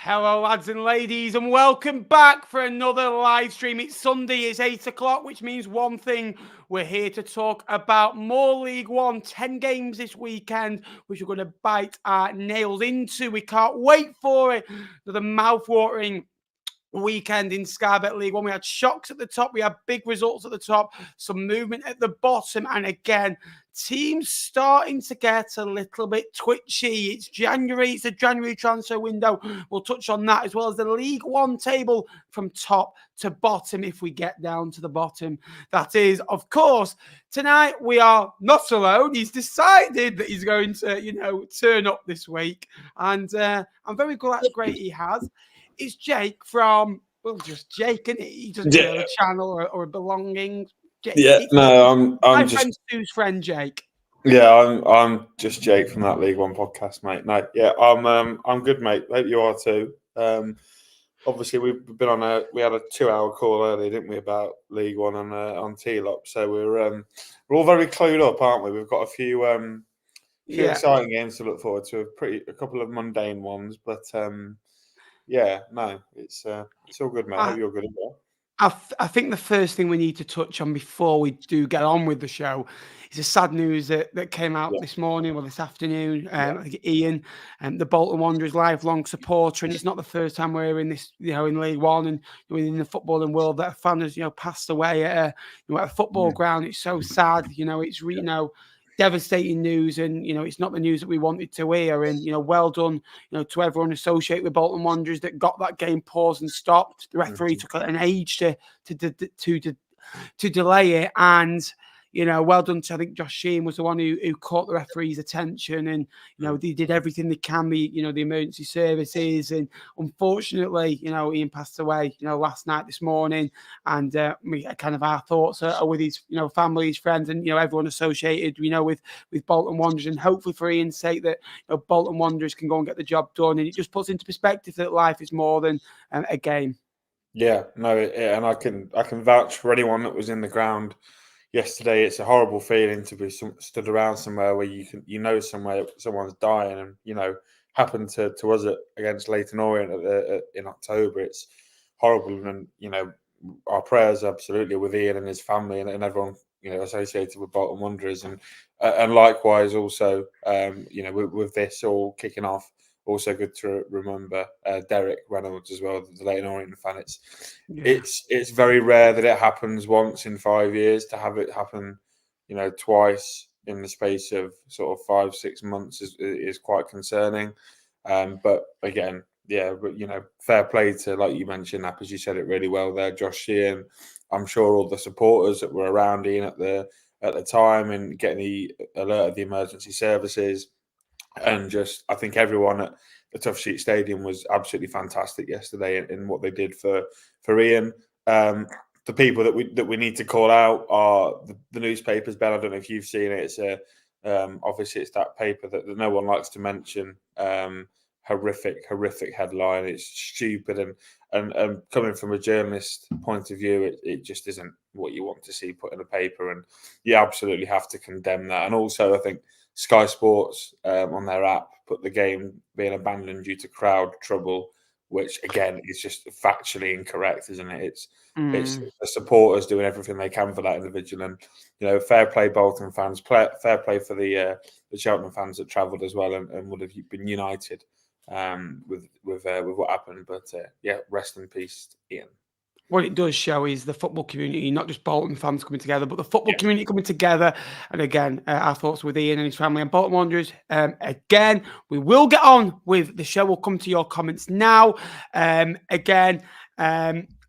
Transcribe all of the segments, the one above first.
Hello, lads and ladies, and welcome back for another live stream. It's Sunday, it's 8 o'clock, which means one thing. We're here to talk about more League One, 10 games this weekend, which we're going to bite our nails into. We can't wait for it. The mouth-watering weekend in Sky Bet League One. We had shocks at the top, we had big results at the top, some movement at the bottom, and again, teams starting to get a little bit twitchy. It's January, it's a January transfer window. We'll touch on that as well as the League One table from top to bottom if we get down to the bottom. That is, of course, tonight we are not alone. He's decided that he's going to, turn up this week, and I'm very glad great he has. It's Jake from, just Jake, and he doesn't have a channel or a belonging. Jake, I'm my just friend Stu's friend Jake. Yeah, I'm just Jake from that League One podcast, mate. No, yeah, I'm good, mate. Hope you are too. Obviously we had a 2-hour call earlier, didn't we, about League One on T-Lop. So we're all very clued up, aren't we? We've got a few exciting games to look forward to. A couple of mundane ones, but it's all good, mate. I hope you're good as well. I think the first thing we need to touch on before we do get on with the show is the sad news that came out this morning or this afternoon. I think Ian, the Bolton Wanderers lifelong supporter, and it's not the first time we're in this, in League One and within the footballing world that a fan has, passed away at a football ground. It's so sad, it's devastating news, and it's not the news that we wanted to hear. And well done, to everyone associated with Bolton Wanderers that got that game paused and stopped. The referee took an age to delay it, and well done to, I think Josh Sheen was the one who caught the referee's attention, and they did everything they can, the emergency services, and unfortunately Ian passed away last night, this morning, and kind of our thoughts are with his family, his friends, and everyone associated with Bolton Wanderers, and hopefully for Ian's sake that Bolton Wanderers can go and get the job done, and it just puts into perspective that life is more than a game. And I can vouch for anyone that was in the ground yesterday. It's a horrible feeling to be stood around somewhere where somewhere someone's dying, and happened to us against Leyton Orient in October. It's horrible, and our prayers absolutely with Ian and his family and everyone associated with Bolton Wanderers, and likewise also with this all kicking off. Also good to remember Derek Reynolds as well, the Leyton Orient fan. It's very rare that it happens once in 5 years. To have it happen, twice in the space of sort of 5-6 months is quite concerning. But again, fair play to, like you mentioned, as you said it really well there, Josh Sheehan. I'm sure all the supporters that were around Ian at the time and getting the alert of the emergency services. And I think everyone at the Tough Sheet Stadium was absolutely fantastic yesterday in what they did for Ian. The people that we need to call out are the newspapers. Ben, I don't know if you've seen it. It's obviously it's that paper that no one likes to mention. Horrific headline. It's stupid, and coming from a journalist point of view, it just isn't what you want to see put in a paper, and you absolutely have to condemn that. And also, I think Sky Sports on their app put the game being abandoned due to crowd trouble, which again is just factually incorrect, isn't it? It's the supporters doing everything they can for that individual, and fair play Bolton fans, fair play for the Charlton fans that travelled as well and would have been united with what happened. But rest in peace, Ian. What it does show is the football community, not just Bolton fans coming together, but the football community coming together. And again, our thoughts with Ian and his family and Bolton Wanderers. Again, we will get on with the show. We'll come to your comments now.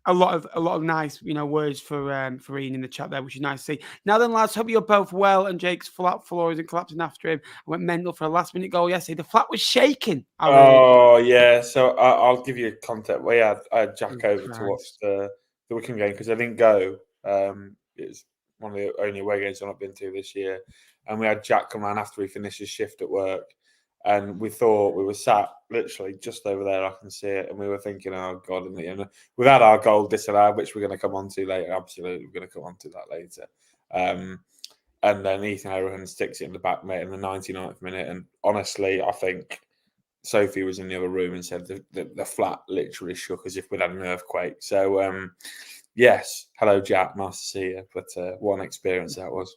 A lot of nice, words for Ian in the chat there, which is nice to see. Now then, lads, hope you're both well. And Jake's flat floor isn't collapsing after him. I went mental for a last-minute goal yesterday. The flat was shaking. So I'll give you context. I had Jack over to watch the Wycombe game because I didn't go. It's one of the only away games I've not been to this year. And we had Jack come around after he finished his shift at work. And we thought we were sat literally just over there. I can see it. And we were thinking, oh, God. And we've had our goal disallowed, which we're going to come on to later. Absolutely. We're going to come on to that later. And then Ethan O'Rourke sticks it in the back, mate, in the 99th minute. And honestly, I think Sophie was in the other room and said the flat literally shook as if we'd had an earthquake. So, yes, hello, Jack. Nice to see you. But what an experience that was.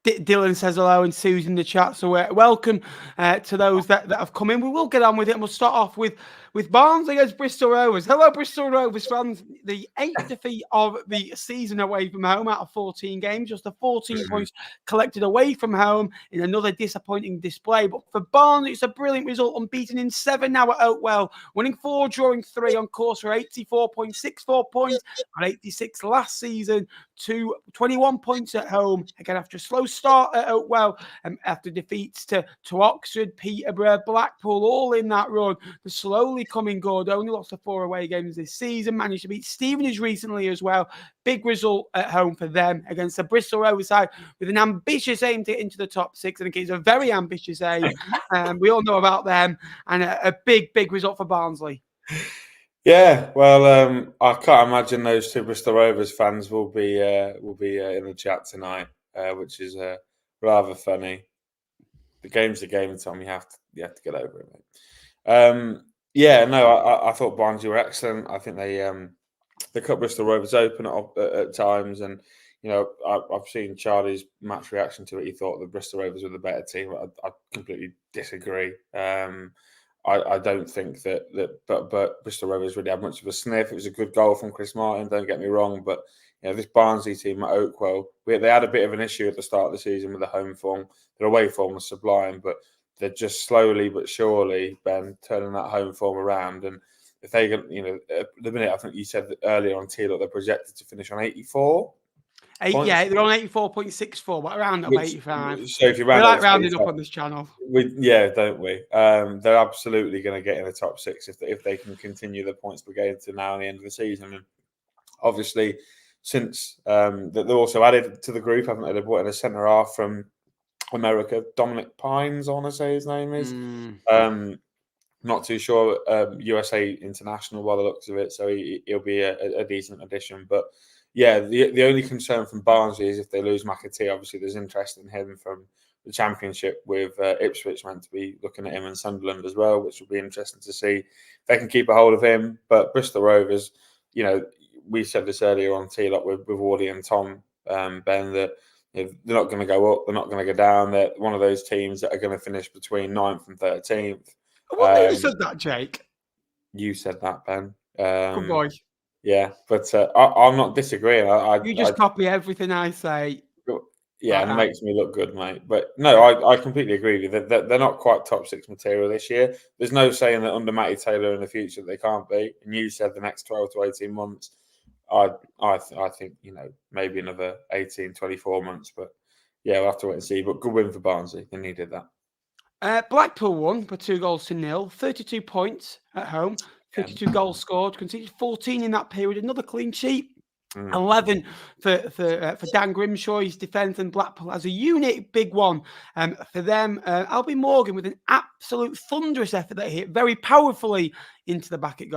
Dylan says hello and Sue's in the chat. So welcome to those that have come in. We will get on with it and we'll start off with Barnsley against Bristol Rovers. Hello, Bristol Rovers fans. The 8th defeat of the season away from home out of 14 games. Just the 14 points collected away from home in another disappointing display. But for Barnsley, it's a brilliant result. Unbeaten in 7 now at Oakwell. Winning 4, drawing 3, on course for 84.64 points on 86 last season to 21 points at home. Again, after a slow start at Oakwell, after defeats to Oxford, Peterborough, Blackpool, all in that run. They're slowly coming good. Only lost the 4 away games this season. Managed to beat Stevenage recently as well. Big result at home for them against the Bristol Rovers side with an ambitious aim to get into the top 6. I think it's a very ambitious aim. We all know about them. And a big result for Barnsley. Yeah, well, I can't imagine those 2 Bristol Rovers fans will be in the chat tonight, which is rather funny. The game's the game, Tom. You have to get over it, mate. I thought Barnsley were excellent. I think they cut Bristol Rovers open at times, and I've seen Charlie's match reaction to it. He thought the Bristol Rovers were the better team. I completely disagree. I don't think but Bristol Rovers really had much of a sniff. It was a good goal from Chris Martin, don't get me wrong, but this Barnsley team at Oakwell, they had a bit of an issue at the start of the season with the home form. Their away form was sublime, but they're just slowly but surely, Ben, turning that home form around. And if they get, the minute, I think you said earlier on T, they're projected to finish on 84. Yeah, they're on 84.64, but around up 85. So if you we like rounding up on this channel. Don't we? They're absolutely going to get in the top 6 if they can continue the points per game to now and the end of the season. And obviously, since they've also added to the group, haven't they? They've brought in a centre half from America, Dominic Pines, I want to say his name is. Not too sure. USA international by the looks of it, so he'll be a decent addition. But yeah, the only concern from Barnsley is if they lose McAtee. Obviously, there's interest in him from the Championship with Ipswich meant to be looking at him and Sunderland as well, which will be interesting to see if they can keep a hold of him. But Bristol Rovers, we said this earlier on T-Lock with Wardy and Tom, Ben, that they're not going to go up, they're not going to go down. They're one of those teams that are going to finish between 9th and 13th. Who said that, Jake? You said that, Ben. Good boy. Yeah, but I'm not disagreeing. You just copy everything I say. Yeah, and it makes me look good, mate. But no, I completely agree with you. They're not quite top 6 material this year. There's no saying that under Matty Taylor in the future they can't be. And you said the next 12 to 18 months. I think, maybe another 18, 24 months. But yeah, we'll have to wait and see. But good win for Barnsley. They needed that. Blackpool won for 2-0, 32 points at home. 52 goals scored, conceded 14 in that period. Another clean sheet. 11 for Dan Grimshaw's defence, and Blackpool as a unit, big one for them. Albie Morgan with an absolute thunderous effort that hit very powerfully into the back of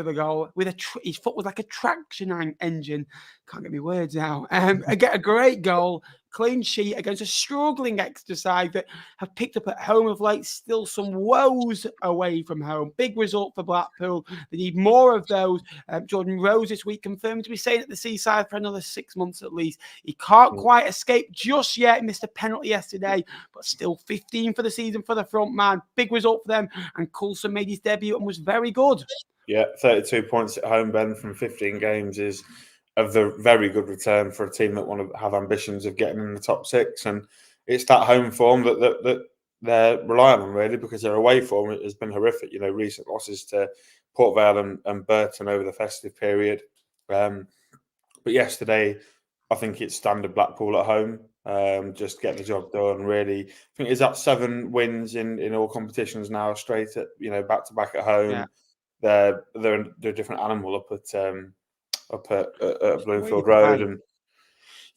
the goal. With his foot was like a traction engine. Can't get my words out. Get a great goal. Clean sheet against a struggling Exeter side that have picked up at home of late. Still some woes away from home. Big result for Blackpool. They need more of those. Jordan Rose this week confirmed to be staying at the Seaside for another 6 months at least. He can't quite escape just yet. He missed a penalty yesterday, but still 15 for the season for the front man. Big result for them. And Coulson made his debut and was very good. Yeah, 32 points at home, Ben, from 15 games is of the very good return for a team that want to have ambitions of getting in the top 6. And it's that home form that they're relying on, really, because their away form has been horrific. Recent losses to Port Vale and Burton over the festive period. But yesterday, I think it's standard Blackpool at home. Just get the job done, really. I think it's at 7 wins in all competitions now, straight at, back to back at home. Yeah. They're a different animal up at Bloomfield Road, and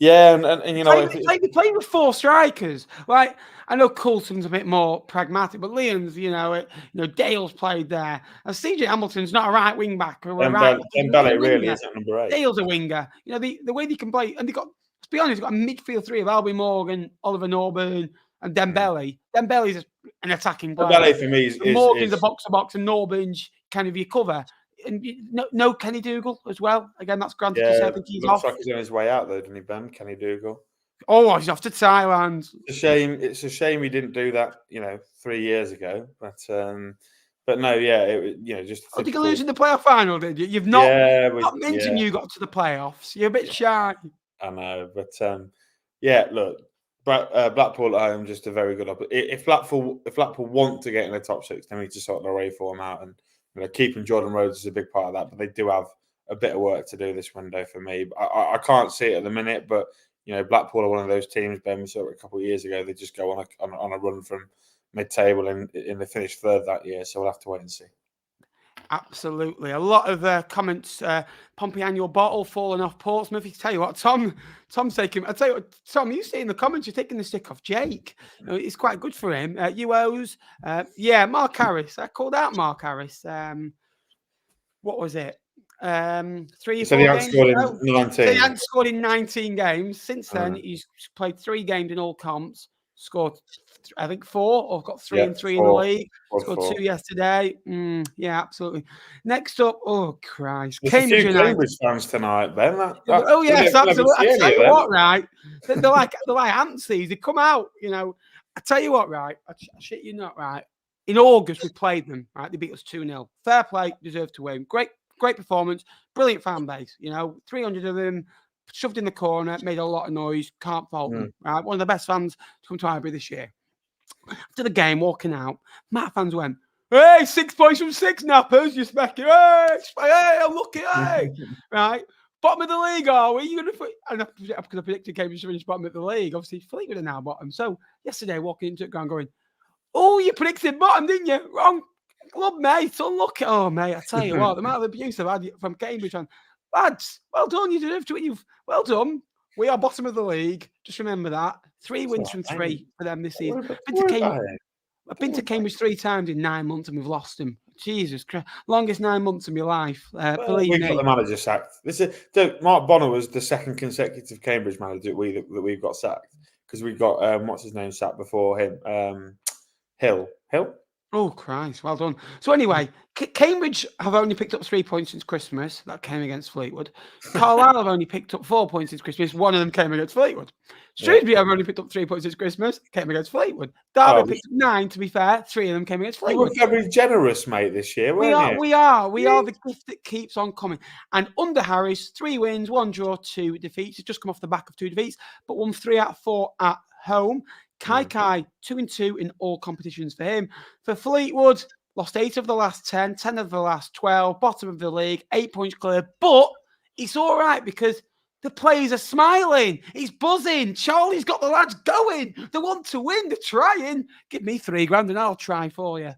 they play with 4 strikers. Like, I know Coulson's a bit more pragmatic, but Lyon's, Dale's played there. And CJ Hamilton's not a right wing back or a right. Dembele really is at number 8. Dale's a winger. The way they can play, and let's be honest, they've got a midfield 3 of Albie Morgan, Oliver Norburn, and Dembele. Dembele's an attacking But player. Ballet for me Morgan's a is box-to-box and Norbinge kind of your cover. And no Kenny Dougal as well. Again, that's granted to say I think he's looks off. like he's on his way out though, doesn't he, Ben? Kenny Dougal. Oh, he's off to Thailand. It's a shame he didn't do that, 3 years ago. But no, just. Oh, did you lose in the playoff final? Did you? You've not. Not mentioned you got to the playoffs. You're a bit shy. I know, but look, Blackpool at home, just a very good opportunity. If Blackpool want to get in the top six, they need to sort their away form out, and keeping Jordan Rhodes is a big part of that. But they do have a bit of work to do this window for me. I can't see it at the minute, but Blackpool are one of those teams. Ben, we saw it a couple of years ago. They just go on a run from mid-table, and they finished third that year. So we'll have to wait and see. Absolutely. A lot of comments. Pompey annual bottle falling off Portsmouth. I tell you what, Tom's taking. I tell you what, Tom, you see in the comments, you're taking the stick off Jake. It's quite good for him. UOs. Mark Harris. I called out Mark Harris. What was it? 3 or 4 games. Scored in 19. So he hadn't scored in 19 games. Since then, he's played 3 games in all comps. Scored, I think 4, or got 3 and 3 in the league. Scored 2 yesterday. Yeah, absolutely. Next up, oh Christ, Cambridge fans tonight, Ben. Yes, absolutely. I tell you what, right? They're like antsies. They come out, I tell you what, right? I shit you not, right? In August, we played them, right? They beat us 2-0. Fair play, deserved to win. Great performance, brilliant fan base. 300 of them. Shoved in the corner, made a lot of noise. Can't fault them. Right, one of the best fans to come to Highbury this year. After the game, walking out, Matt fans went, "Hey, 6 points from 6 nappers, you smacking! Hey, I'm lucky, hey!" Right, bottom of the league, are we? You gonna? And because I predicted Cambridge to finish bottom of the league, obviously Fleetwood are now bottom. So yesterday, walking into the ground, going, "Oh, you predicted bottom, didn't you? Wrong, club, mate. Unlucky. Oh, mate, I tell you what, the amount of abuse I've had from Cambridge fans." Lads, well done. You deserve to win. Well done. We are bottom of the league. Just remember that. 3 wins from 3 for them this season. I've been to Cambridge 3 times in 9 months and we've lost them. Jesus Christ. Longest 9 months of my life. Believe me. We've got the manager sacked. Mark Bonner was the second consecutive Cambridge manager that we've got sacked. Because we've got, what's his name, sacked before him? Hill? Oh, Christ. Well done. So anyway, Cambridge have only picked up 3 points since Christmas. That came against Fleetwood. Carlisle have only picked up 4 points since Christmas. One of them came against Fleetwood. Shrewsbury have only picked up 3 points since Christmas. Came against Fleetwood. Derby picked up 9, to be fair. 3 of them came against Fleetwood. You were very generous, mate, this year, weren't you? We are the gift that keeps on coming. And under Harris, 3 wins, 1 draw, 2 defeats. He's just come off the back of 2 defeats, but won 3 out of 4 at home. Kai 2-2 in all competitions for him. For Fleetwood, lost 8 of the last 10, 10 of the last 12, bottom of the league, 8 points clear. But it's all right because the players are smiling. He's buzzing. Charlie's got the lads going. They want to win. They're trying. Give me $3,000 and I'll try for you.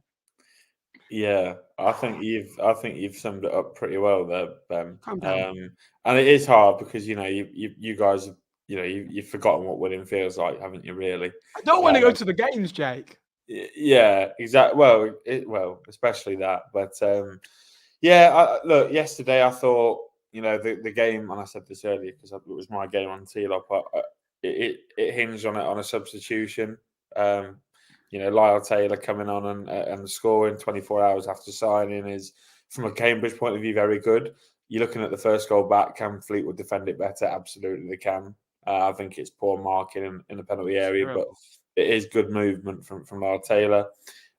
Yeah, I think you've summed it up pretty well there, Ben. And it is hard because you guys. You've forgotten what winning feels like, haven't you? Really, I don't want to go to the games, Jake. Yeah, exactly. Well, especially that. But look, yesterday I thought the game, and I said this earlier because it was my game on T-Lop. It hinged on a substitution. Lyle Taylor coming on and scoring 24 hours after signing is, from a Cambridge point of view, very good. You're looking at the first goal back. Can Fleetwood defend it better? Absolutely, they can. I think it's poor marking in the penalty area, but it is good movement from Lyle Taylor.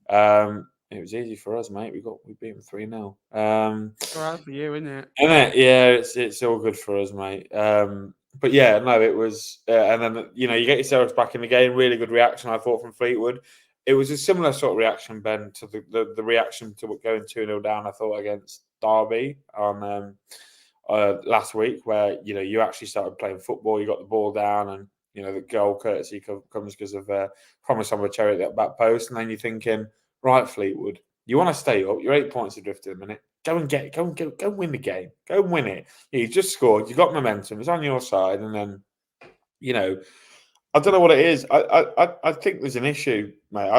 It was easy for us, mate. We beat them 3-0. All right for you, isn't it? Yeah, it's all good for us, mate. But yeah, no, it was. And then you get yourselves back in the game. Really good reaction, I thought, from Fleetwood. It was a similar sort of reaction, Ben, to the reaction to going 2-0 down, I thought, against Derby on last week, where you actually started playing football. You got the ball down, and the goal courtesy comes because of promise on the cherry at that back post. And then you're thinking, right, Fleetwood, you want to stay up. You're 8 points adrift at the minute. Go and win the game. Go and win it. You just scored. You got momentum. It's on your side, and then I don't know what it is. I think there's an issue, mate.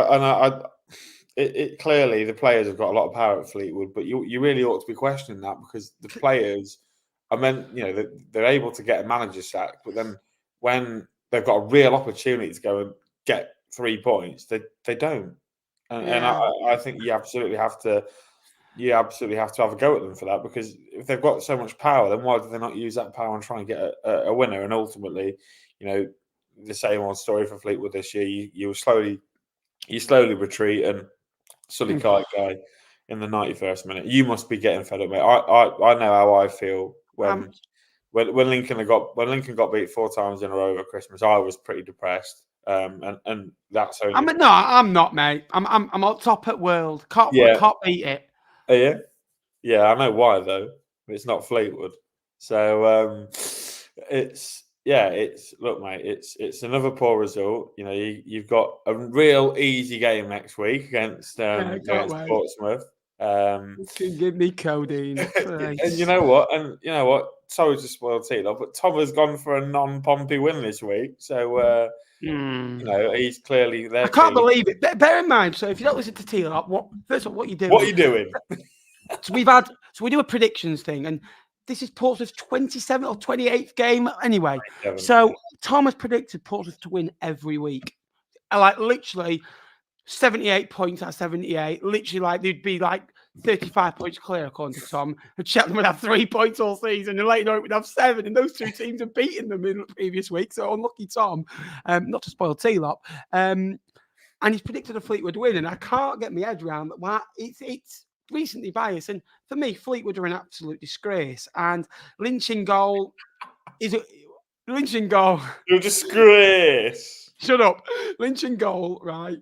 It clearly the players have got a lot of power at Fleetwood, but you really ought to be questioning that, because the players, they're able to get a manager sacked, but then when they've got a real opportunity to go and get 3 points, they don't. And I think you absolutely have to have a go at them for that, because if they've got so much power, then why do they not use that power and try and get a winner? And ultimately, the same old story for Fleetwood this year. You slowly retreat, and Sully Kite guy in the 91st minute. You must be getting fed up, mate. I know how I feel when Lincoln got beat 4 times in a row over Christmas. I was pretty depressed. And that's only. I'm not, mate. I'm on top at World. Can't beat it. Yeah, I know why though. It's not Fleetwood, so look, mate. It's another poor result. You've got a real easy game next week against Portsmouth. Give me codeine. And you know what? Sorry to spoil Tilo, but Tom has gone for a non-Pompey win this week, so. He's clearly there. I can't believe it. Bear in mind, so if you don't listen to Tilo, first of all, what are you doing? What are you doing? So we do a predictions thing, and this is Portsmouth's 27th or 28th game anyway. So Tom has predicted Portsmouth to win every week. Literally 78 points out of 78. Literally, they'd be 35 points clear, according to Tom. And Cheltenham would have 3 points all season, and Leyton Orient would have 7. And those two teams have beaten them in the previous week. So unlucky Tom. Not to spoil T-Lop. And he's predicted a Fleetwood win, and I can't get my head around that. Why it's recently biased, and for me, Fleetwood are an absolute disgrace. And Lynch in goal is a Lynch in goal. You're a disgrace. Shut up, Lynch in goal, right?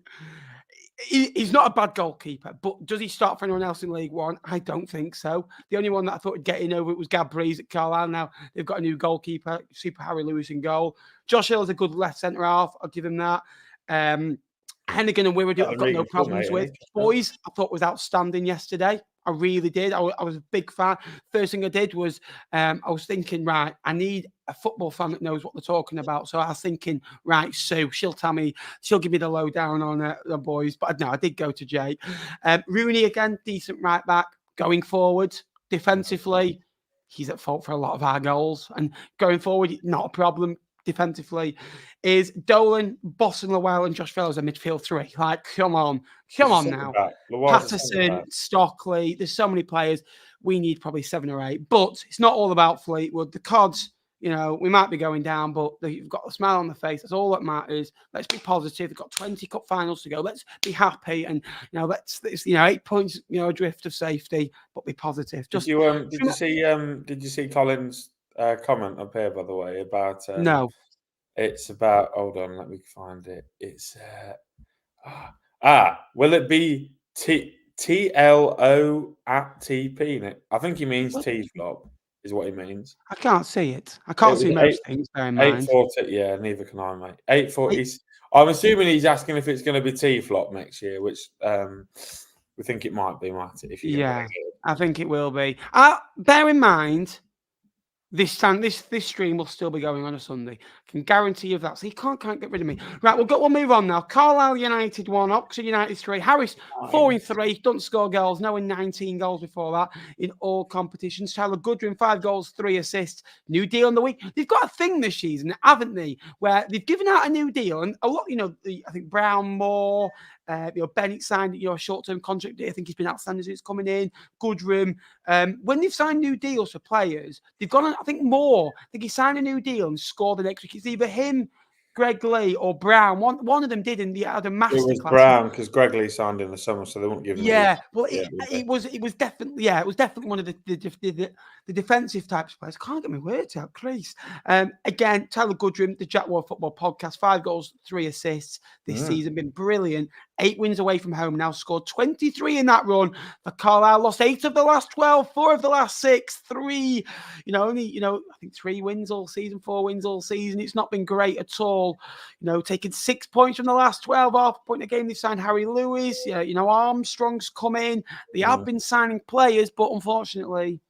He's not a bad goalkeeper, but does he start for anyone else in League One? I don't think so. The only one that I thought would get in over it was Gabriel at Carlisle. Now they've got a new goalkeeper, Super Harry Lewis in goal. Josh Hill is a good left centre half. I'll give him that. Hennigan and Wiradoo, I've got no problems with. Boys, I thought was outstanding yesterday. I really did. I was a big fan. First thing I did was I was thinking, right, I need a football fan that knows what they're talking about. So I was thinking, right, Sue, she'll give me the lowdown on the boys. But no, I did go to Jay. Rooney again, decent right back. Going forward, defensively, he's at fault for a lot of our goals. And going forward, not a problem. Defensively, is Dolan, Boston, Lowell, and Josh Fellows a midfield 3. Come on now. Patterson, Stockley. There's so many players. We need probably 7 or 8. But it's not all about Fleetwood. The Cods, we might be going down, but you've got a smile on the face. That's all that matters. Let's be positive. They've got 20 cup finals to go. Let's be happy, and let's 8 points, adrift of safety, but be positive. Did you see Colin's comment up here, by the way, about no. It's about, hold on, let me find it. It's will it be TLO at TP? I think he means T-flop is what he means. I can't see it. I can't see most things. Bear in mind. 840, yeah, neither can I, mate. 840. I'm assuming he's asking if it's going to be T-flop next year, which we think it might be, might it? I think it will be. Bear in mind, this stream will still be going on a Sunday. I can guarantee you that. So you can't get rid of me. Right, we'll move on now. Carlisle United 1, Oxford United 3. Harris 4-3. Don't score goals. No, in 19 goals before that in all competitions. Tyler Goodwin 5 goals, 3 assists. New deal in the week. They've got a thing this season, haven't they? Where they've given out a new deal, and a lot. I think Brown, Moore. Bennett signed a short-term contract. I think he's been outstanding since coming in. Goodrum. When they've signed new deals for players, they've gone on, I think, more. I think he signed a new deal and scored the next week. It's either him, Greg Lee, or Brown. One of them did, and they had a masterclass. It was Brown, because Greg Lee signed in the summer, so they won't give him. It was definitely one of the defensive types of players. I can't get my words out, please. Again, Tyler Goodrum, the Jack Ward Football Podcast, 5 goals, 3 assists this season, been brilliant. 8 wins away from home now, scored 23 in that run for Carlisle. Lost 8 of the last 12, 4 of the last 6, 3. I think 3 wins all season, 4 wins all season. It's not been great at all. Taking 6 points from the last 12, half a point a game. They signed Harry Lewis. Armstrong's come in. They have been signing players, but unfortunately,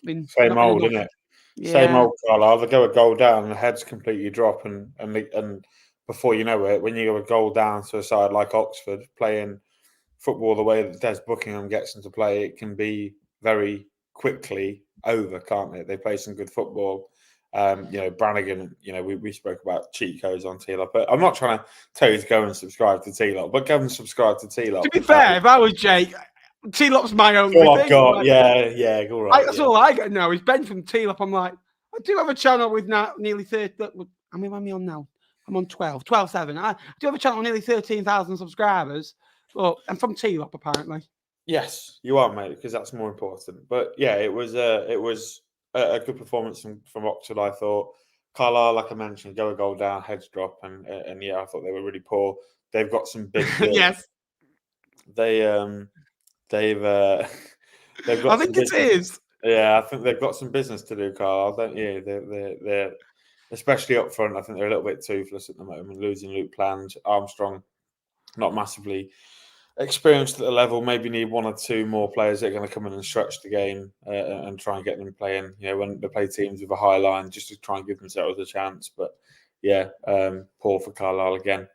same old, isn't it? Yeah. Same old Carlisle. They go a goal down, and the heads completely drop, and before you know it, when you go a goal down to a side like Oxford playing football the way that Des Buckingham gets them to play, it can be very quickly over, can't it? They play some good football. Brannigan, we spoke about cheat codes on T-Lock, but I'm not trying to tell you to go and subscribe to T-Lock, but go and subscribe to T-Lock. To be fair, if I was Jake, T-Lop's my only all thing. I've got, like, all right. That's all I get now is Ben from T-Lop. I'm like, I do have a channel with now nearly 30. I mean, I'm on now. I'm on 12.7. I do have a channel with nearly 13,000 subscribers. Well, I'm from T-Lop, apparently. Yes, you are, mate, because that's more important. But yeah, it was a good performance from Oxford, I thought. Carlisle, like I mentioned, go a goal down, heads drop, and yeah, I thought they were really poor. They've got some big Yes. They've got. I think it is. Yeah, I think they've got some business to do, Carlisle, don't you? They're especially up front. I think they're a little bit toothless at the moment, losing Luke Plant, Armstrong, not massively experienced at the level. Maybe need one or two more players that are going to come in and stretch the game and try and get them playing. When they play teams with a high line, just to try and give themselves a chance. But yeah, poor for Carlisle again.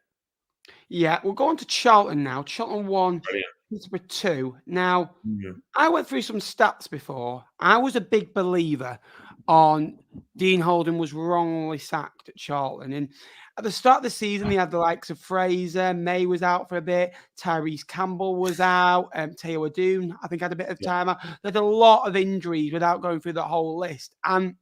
Yeah, we'll go on to Charlton now. Charlton 1, Peterborough 2. Now, I went through some stats before. I was a big believer on Dean Holden was wrongly sacked at Charlton. And at the start of the season, they had the likes of Fraser, May was out for a bit, Tyrese Campbell was out, Teo Adoon, I think, had a bit of time out. They had a lot of injuries without going through the whole list. And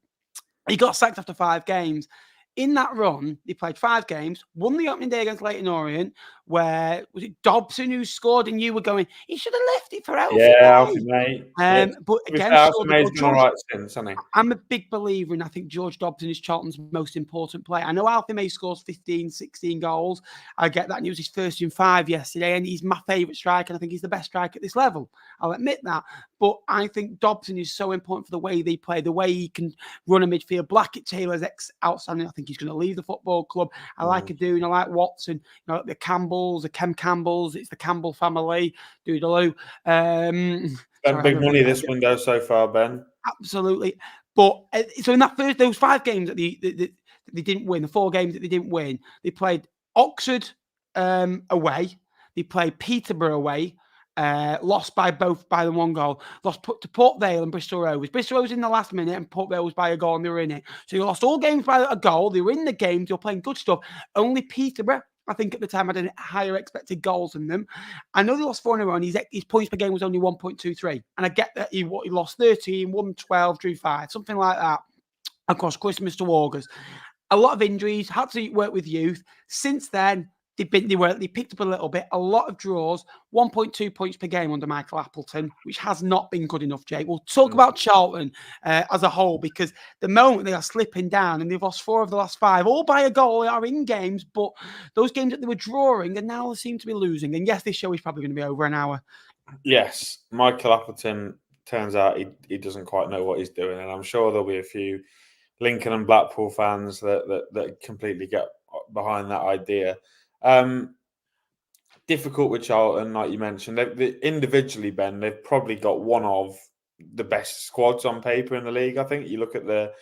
he got sacked after 5 games. In that run, he played 5 games, won the opening day against Leyton Orient, where was it Dobson who scored, and you were going, he should have left it for Alfie. Yeah, Alfie May. But again, May's been all right since, hasn't he? I'm a big believer in, I think George Dobson is Charlton's most important player. I know Alfie May scores 15, 16 goals. I get that, and he was his first in 5 yesterday, and he's my favourite striker, and I think he's the best striker at this level. I'll admit that. But I think Dobson is so important for the way they play, the way he can run a midfield. Blackett-Taylor's outstanding. I think he's going to leave the football club. I like Adoon, I like Watson, the Campbells, the Kem Campbells, it's the Campbell family, doodaloo. Spent big money this window so far, Ben. Absolutely. But so in those 5 games that they didn't win, the 4 games that they didn't win, they played Oxford away, they played Peterborough away, lost by the 1 goal, lost to Port Vale and Bristol Rovers. Bristol Rovers in the last minute and Port Vale was by a goal and they were in it. So you lost all games by a goal. They were in the games. They were playing good stuff. Only Peterborough, I think at the time, had higher expected goals than them. I know they lost 4 in a row and his points per game was only 1.23. And I get that he lost 13, won 12, drew 5, something like that across Christmas to August. A lot of injuries, had to work with youth. Since then, they picked up a little bit, a lot of draws, 1.2 points per game under Michael Appleton, which has not been good enough, Jake. We'll talk about Charlton as a whole, because the moment they are slipping down and they've lost 4 of the last 5, all by a goal. They are in games, but those games that they were drawing and now they seem to be losing. And yes, this show is probably going to be over an hour. Yes, Michael Appleton, turns out he doesn't quite know what he's doing. And I'm sure there'll be a few Lincoln and Blackpool fans that completely get behind that idea. Difficult with Charlton, like you mentioned. They individually, Ben, they've probably got one of the best squads on paper in the league. I think you look at the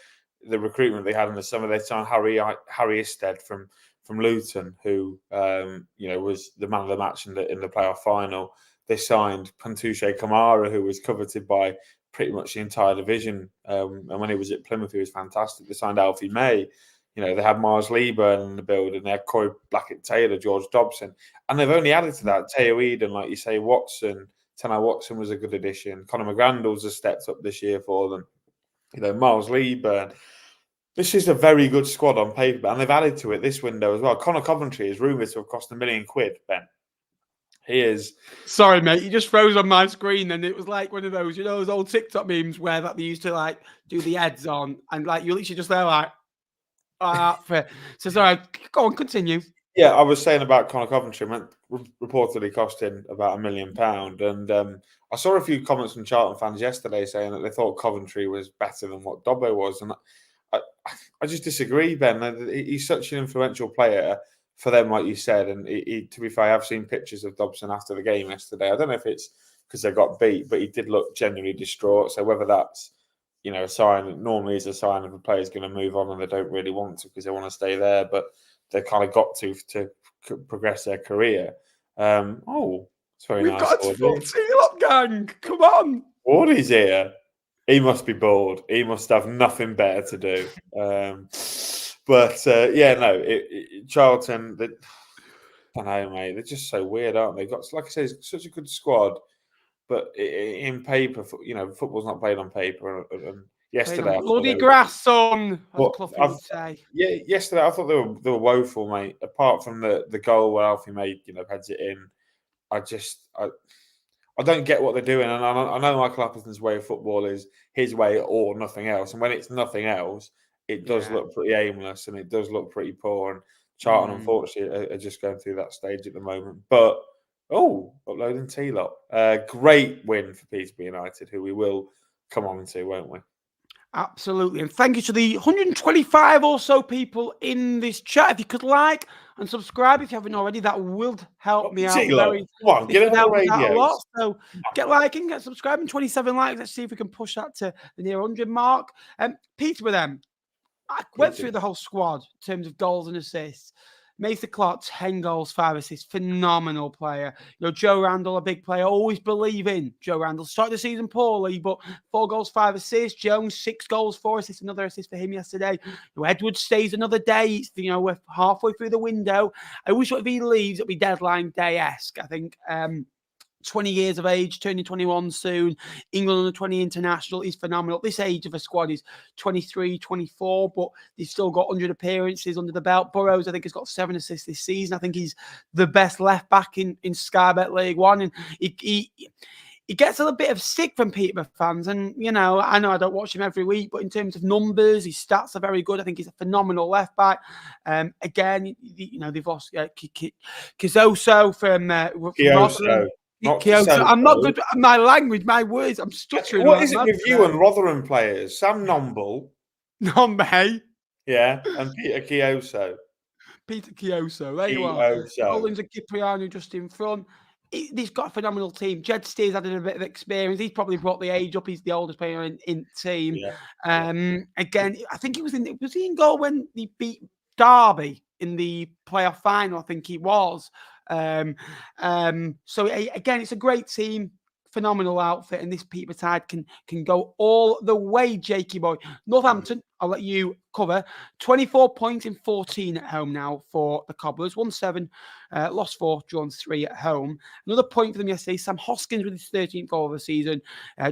recruitment they had in the summer. They signed Harry Isted from Luton, who was the man of the match in the playoff final. They signed Pantuche Kamara, who was coveted by pretty much the entire division. And when he was at Plymouth, he was fantastic. They signed Alfie May. They had Mars Leeburn in the building. They had Corey Blackett-Taylor, George Dobson. And they've only added to that Teo Eden, like you say, Watson. Tanner Watson was a good addition. Conor McGrandles has stepped up this year for them. Miles Leeburn. This is a very good squad on paper. And they've added to it this window as well. Connor Coventry is rumoured to have cost £1 million, Ben. He is. Sorry, mate. You just froze on my screen, and it was like one of those, those old TikTok memes where they used to do the heads on, and you literally just there so sorry, go on, continue. Yeah, I was saying about Connor Coventry, reportedly costing about £1 million. And I saw a few comments from Charlton fans yesterday saying that they thought Coventry was better than what Dobbo was. And I just disagree, Ben. He's such an influential player for them, like you said. And to be fair, I've seen pictures of Dobson after the game yesterday. I don't know if it's because they got beat, but he did look genuinely distraught. So whether that's a sign, normally is a sign of a player's going to move on and they don't really want to because they want to stay there, but they've kind of got to progress their career. It's very nice. We've got a full team up, gang. Come on. Wardy's here. He must be bored. He must have nothing better to do. Charlton. I don't know, mate. They're just so weird, aren't they? Got, like I say, such a good squad, but in paper, football's not played on paper. And yesterday, I thought bloody grass, son, as Cloughie would say. Yeah, yesterday I thought they were woeful, mate. Apart from the goal where Alfie made, heads it in. I don't get what they're doing, and I know Michael Appleton's way of football is his way or nothing else. And when it's nothing else, it does look pretty aimless and it does look pretty poor. And Charlton, unfortunately, are just going through that stage at the moment. But uploading T-Lot, great win for Peterborough United, who we will come on to, won't we? Absolutely. And thank you to the 125 or so people in this chat. If you could like and subscribe if you haven't already, that would help me out. Come on, get it on the radio. So get liking, get subscribing. 27 likes. Let's see if we can push that to the near 100 mark. Peterborough then. I went through the whole squad in terms of goals and assists. Mason Clark, 10 goals, 5 assists. Phenomenal player. Joe Randall, a big player. Always believe in Joe Randall. Started the season poorly, but 4 goals, 5 assists. Jones, 6 goals, 4 assists. Another assist for him yesterday. Edwards stays another day. We're halfway through the window. I wish if he leaves, it'll be deadline day-esque. I think 20 years of age, turning 21 soon. England under 20 international is phenomenal. This age of a squad is 23, 24, but he's still got 100 appearances under the belt. Burrows, I think, has got 7 assists this season. I think he's the best left back in Sky Bet League One. And he gets a little bit of stick from Peterborough fans. And, I know I don't watch him every week, but in terms of numbers, his stats are very good. I think he's a phenomenal left back. Again, they've lost Kizoso from Rotherham. I'm not good at my language, my words. I'm stuttering. What is it with you and Rotherham players? Sam Nomble. Nombe. Yeah, and Peter Chioso. There you are. Collins and Cipriano just in front. He's got a phenomenal team. Jed Steers added a bit of experience. He's probably brought the age up. He's the oldest player in the team. Yeah. Again, I think was he in goal when he beat Derby in the playoff final? I think he was. So again, it's a great team, phenomenal outfit, and this Peterborough side can go all the way, Jakey boy. Northampton, I'll let you cover. 24 points in 14 at home now for the Cobblers. 1-7, lost 4, drawn 3 at home. Another point for them yesterday. Sam Hoskins with his 13th goal of the season.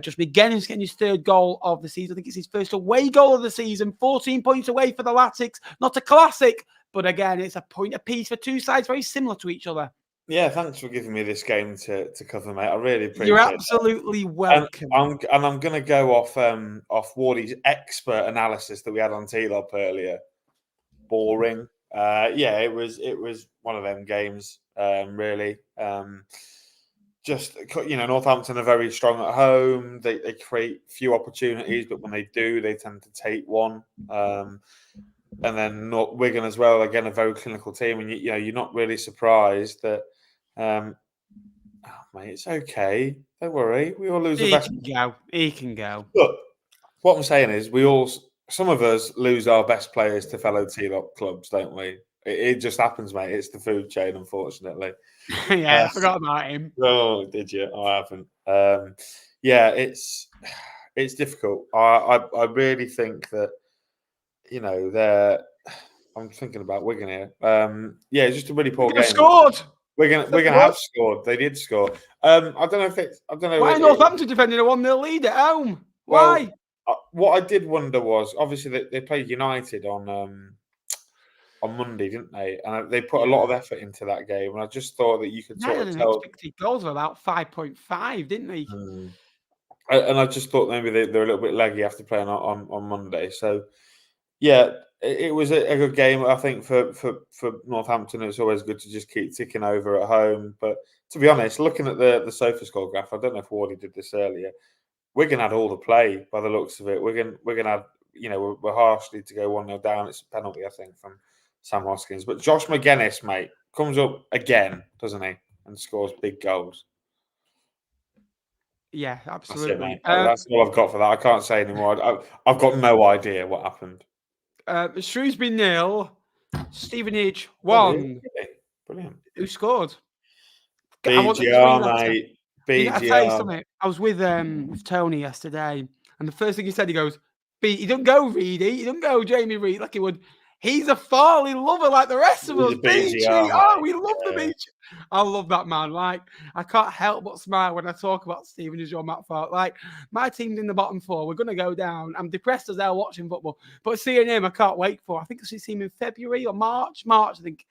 Just beginning to get his 3rd goal of the season. I think it's his first away goal of the season. 14 points away for the Latics. Not a classic, but again, it's a point apiece for 2 sides very similar to each other. Yeah, thanks for giving me this game to cover, mate. I really appreciate it. You're absolutely welcome. I'm going to go off Wardy's expert analysis that we had on T-Lob earlier. Boring. It was one of them games, really. Northampton are very strong at home. They create few opportunities, but when they do, they tend to take one. And then Wigan as well, again, a very clinical team. And, you're not really surprised that, mate, it's okay. Don't worry. We all lose the best. He can go. Look, what I'm saying is some of us lose our best players to fellow T-Lock clubs, don't we? It just happens, mate. It's the food chain, unfortunately. I forgot about him. Oh, did you? I haven't. It's difficult. I really think that, I'm thinking about Wigan here. It's just a really poor game. Scored. Wigan have scored. They did score. I don't know. Why Northampton defending a 1-0 lead at home? Why? What I did wonder was, obviously, they played United on Monday, didn't they? And they put a lot of effort into that game. And I just thought that you could sort of tell. Expected goals of about 5.5, didn't they? And I just thought maybe they're a little bit leggy after playing on Monday. So, yeah, it was a good game. I think for Northampton, it's always good to just keep ticking over at home. But to be honest, looking at the sofa score graph, I don't know if Wardy did this earlier. Wigan had all the play by the looks of it. Wigan had, we're harshly to go 1-0 down. It's a penalty, I think, from Sam Hoskins. But Josh McGuinness, mate, comes up again, doesn't he? And scores big goals. Yeah, absolutely. That's all I've got for that. I can't say anymore. I've got no idea what happened. Shrewsbury 0, Stevenage 1. Brilliant. Who scored? BGR, mate. BGR. I tell you something. I was with Tony yesterday, and And the first thing he said, he goes, he don't go Reedy, he don't go Jamie Reid like he would. He's a Farley lover like the rest of us. Beachy. Oh, we love the beach. I love that man. Like, I can't help but smile when I talk about Stevenage or Matt Farley. Like, my team's in the bottom four. We're going to go down. I'm depressed as hell watching football. But seeing him, I can't wait for. I think I'll see him in February or March, I think.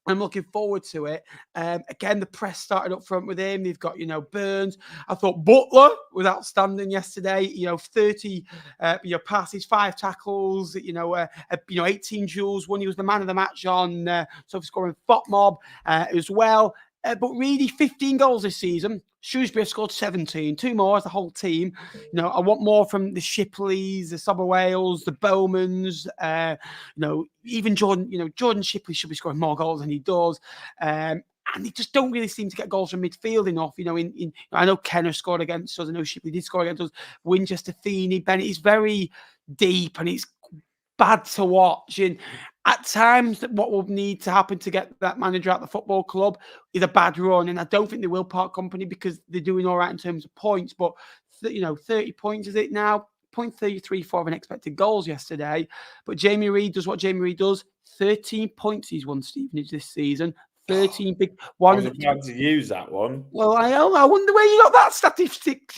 I'm looking forward to it. Again, the press started up front with him. They've got, Burns. I thought Butler was outstanding yesterday. 30, passes, 5 tackles. 18 duels. One, he was the man of the match on scoring FOTMob as well. But really, 15 goals this season. Shrewsbury scored 17, 2 more as the whole team. I want more from the Shipleys, the Soberwales, the Bowmans. Even Jordan. Jordan Shipley should be scoring more goals than he does. And they just don't really seem to get goals from midfield enough. I know Kenner scored against us. I know Shipley did score against us. Winchester, Feeney, Bennett. It's very deep and it's bad to watch. And at times, what will need to happen to get that manager at the football club is a bad run. And I don't think they will part company because they're doing all right in terms of points. But, 30 points is it now? 0.33 for unexpected goals yesterday. But Jamie Reid does what Jamie Reid does. 13 points he's won Stevenage this season. 13 big one. I was about to use that one. Well, I wonder where you got that statistic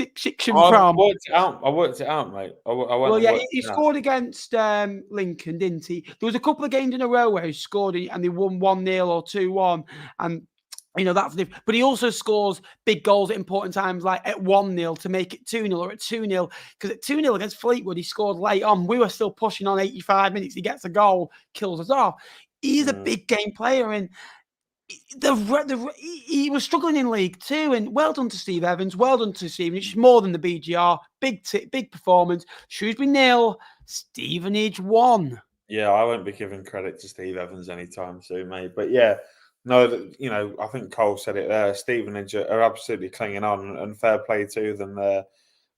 from. I worked it out, mate. He scored against Lincoln, didn't he? There was a couple of games in a row where he scored and they won 1-0 or 2-1. And that's different. But he also scores big goals at important times, like at 1-0 to make it 2-0 or at 2-0. Because at 2-0 against Fleetwood, he scored late on. We were still pushing on 85 minutes. He gets a goal, kills us off. He's a big game player. And he was struggling in League Two, and well done to Steve Evans, well done to Stevenage. It's more than the BGR. Big performance. Shrewsbury 0, Stevenage 1. Yeah, I won't be giving credit to Steve Evans anytime soon, mate. But yeah, no, I think Cole said it there. Stevenage are absolutely clinging on, and fair play to them.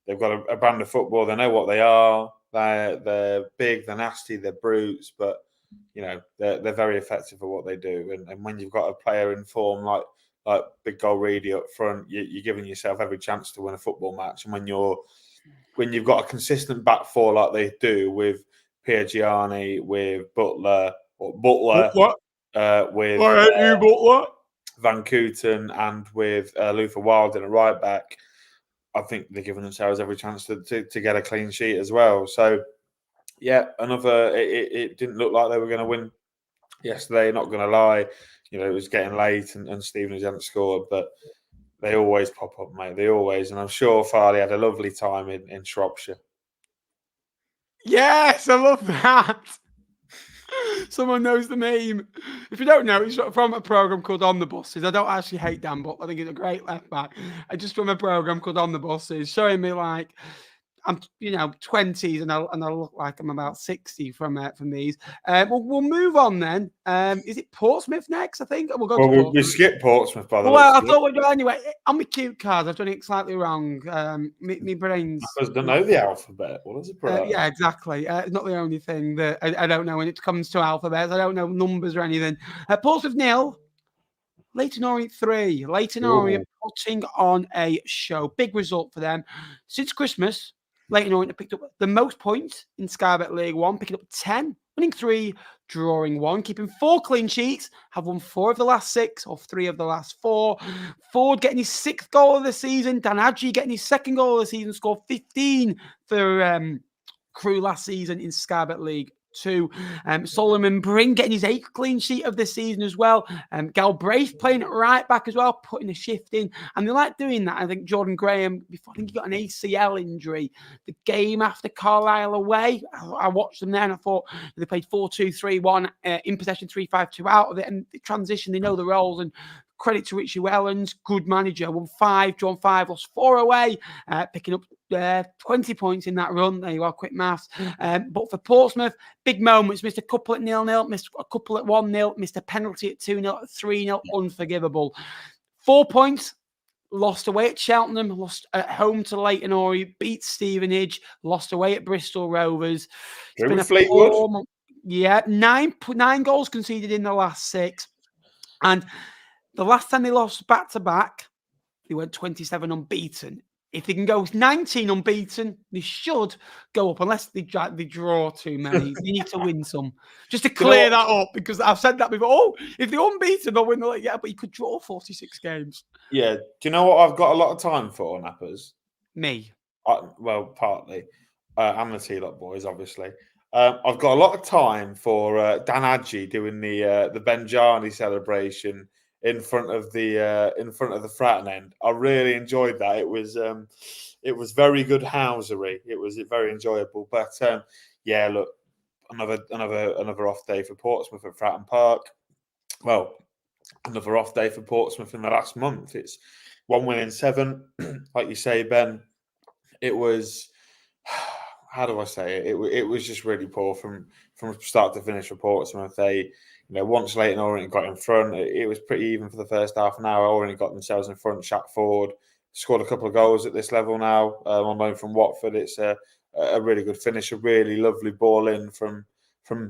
They've got a brand of football. They know what they are. They're big, they're nasty, they're brutes, but they're very effective at what they do. And when you've got a player in form like Big Goal Reedy up front, you're giving yourself every chance to win a football match. And when you've got a consistent back four like they do with Piergiani, with Butler, with Van Kooten, and with Luther Wild in a right back, I think they're giving themselves every chance to get a clean sheet as well. So yeah, it didn't look like they were going to win yesterday, not going to lie. It was getting late and Stevenage hadn't scored, but they always pop up, mate. They always. And I'm sure Farley had a lovely time in Shropshire. Yes, I love that. Someone knows the meme. If you don't know, he's from a programme called On the Buses. I don't actually hate Dan Butt. I think he's a great left back. I just from a programme called On the Buses, showing me like I'm, 20s, and I look like I'm about 60 from these. We'll move on then. Is it Portsmouth next? I think we'll go. Well, we skipped Portsmouth by the way. Well, I thought we'd do anyway. On my cue cards, I've done it slightly wrong. My brain's. I don't know the alphabet. What is it? Yeah, exactly. It's not the only thing that I don't know when it comes to alphabets. I don't know numbers or anything. Portsmouth 0. Leyton Orient 3. Leyton Orient putting on a show. Big result for them. Since Christmas, Leyton Orient have picked up the most points in Sky Bet League 1, picking up 10, winning 3, drawing 1, keeping 4 clean sheets, have won 4 of the last 6 or 3 of the last 4. Ford getting his 6th goal of the season. Dan Hadji getting his 2nd goal of the season, scored 15 for Crew last season in Sky Bet League 2. Solomon Bring getting his 8th clean sheet of the season as well. Galbraith playing at right back as well, putting a shift in. And they like doing that. I think Jordan Graham, before I think he got an ACL injury, the game after Carlisle away, I watched them there and I thought they played 4-2-3-1, in possession 3-5-2 out of it. And the transition, they know the roles. And credit to Richie Wellens, good manager, won 5, drawn 5, lost 4 away, picking up 20 points in that run. There you are, quick maths. But for Portsmouth, big moments. Missed a couple at 0-0, missed a couple at 1-0, missed a penalty at 2-0, 3-0, unforgivable. 4 points, lost away at Cheltenham, lost at home to Leyton Orient, beat Stevenage, lost away at Bristol Rovers. It's been a Fleetwood. Yeah, 9 goals conceded in the last 6. And the last time they lost back-to-back, they went 27 unbeaten. if they can go 19 unbeaten, they should go up unless they draw too many. They need to win some. Just to clear that up, because I've said that before. Oh, if they're unbeaten, they'll win the league. Yeah, but you could draw 46 games. Yeah. Do you know what I've got a lot of time for, Nappers? Me. Well, partly. And the T-Lot boys, obviously. I've got a lot of time for Dan Adji doing the Benjani celebration in front of the Fratton end. I really enjoyed that. It was very good housery. It was very enjoyable. But yeah, look, another off day for Portsmouth at Fratton Park. Well, another off day for Portsmouth in the last month. It's 1 win in 7, like you say, Ben. It was, how do I say it? It was just really poor from start to finish for Portsmouth. They, once Leyton Orient got in front, it was pretty even for the first half an hour. Orient got themselves in front, shot forward, scored a couple of goals at this level now on loan from Watford. It's a really good finish, a really lovely ball in from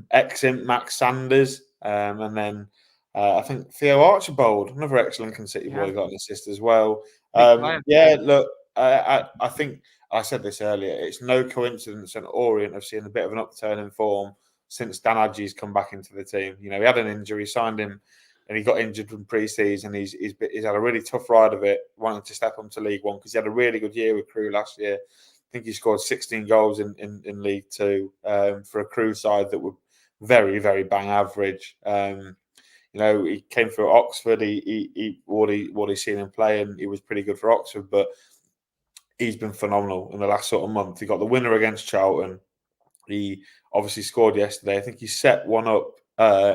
ex-imp Max Sanders, and then I think Theo Archibald, another ex-Lincoln City boy, got an assist as well. Yeah, look, I think I said this earlier. It's no coincidence that Orient have seen a bit of an upturn in form since Dan Adji's come back into the team. He had an injury, signed him, and he got injured in pre-season. He's had a really tough ride of it, wanting to step up to League One because he had a really good year with Crewe last year. I think he scored 16 goals in League Two for a Crewe side that were very, very bang average. He came through Oxford. What he's seen him play, and he was pretty good for Oxford, but he's been phenomenal in the last sort of month. He got the winner against Charlton. He obviously scored yesterday. I think he set one up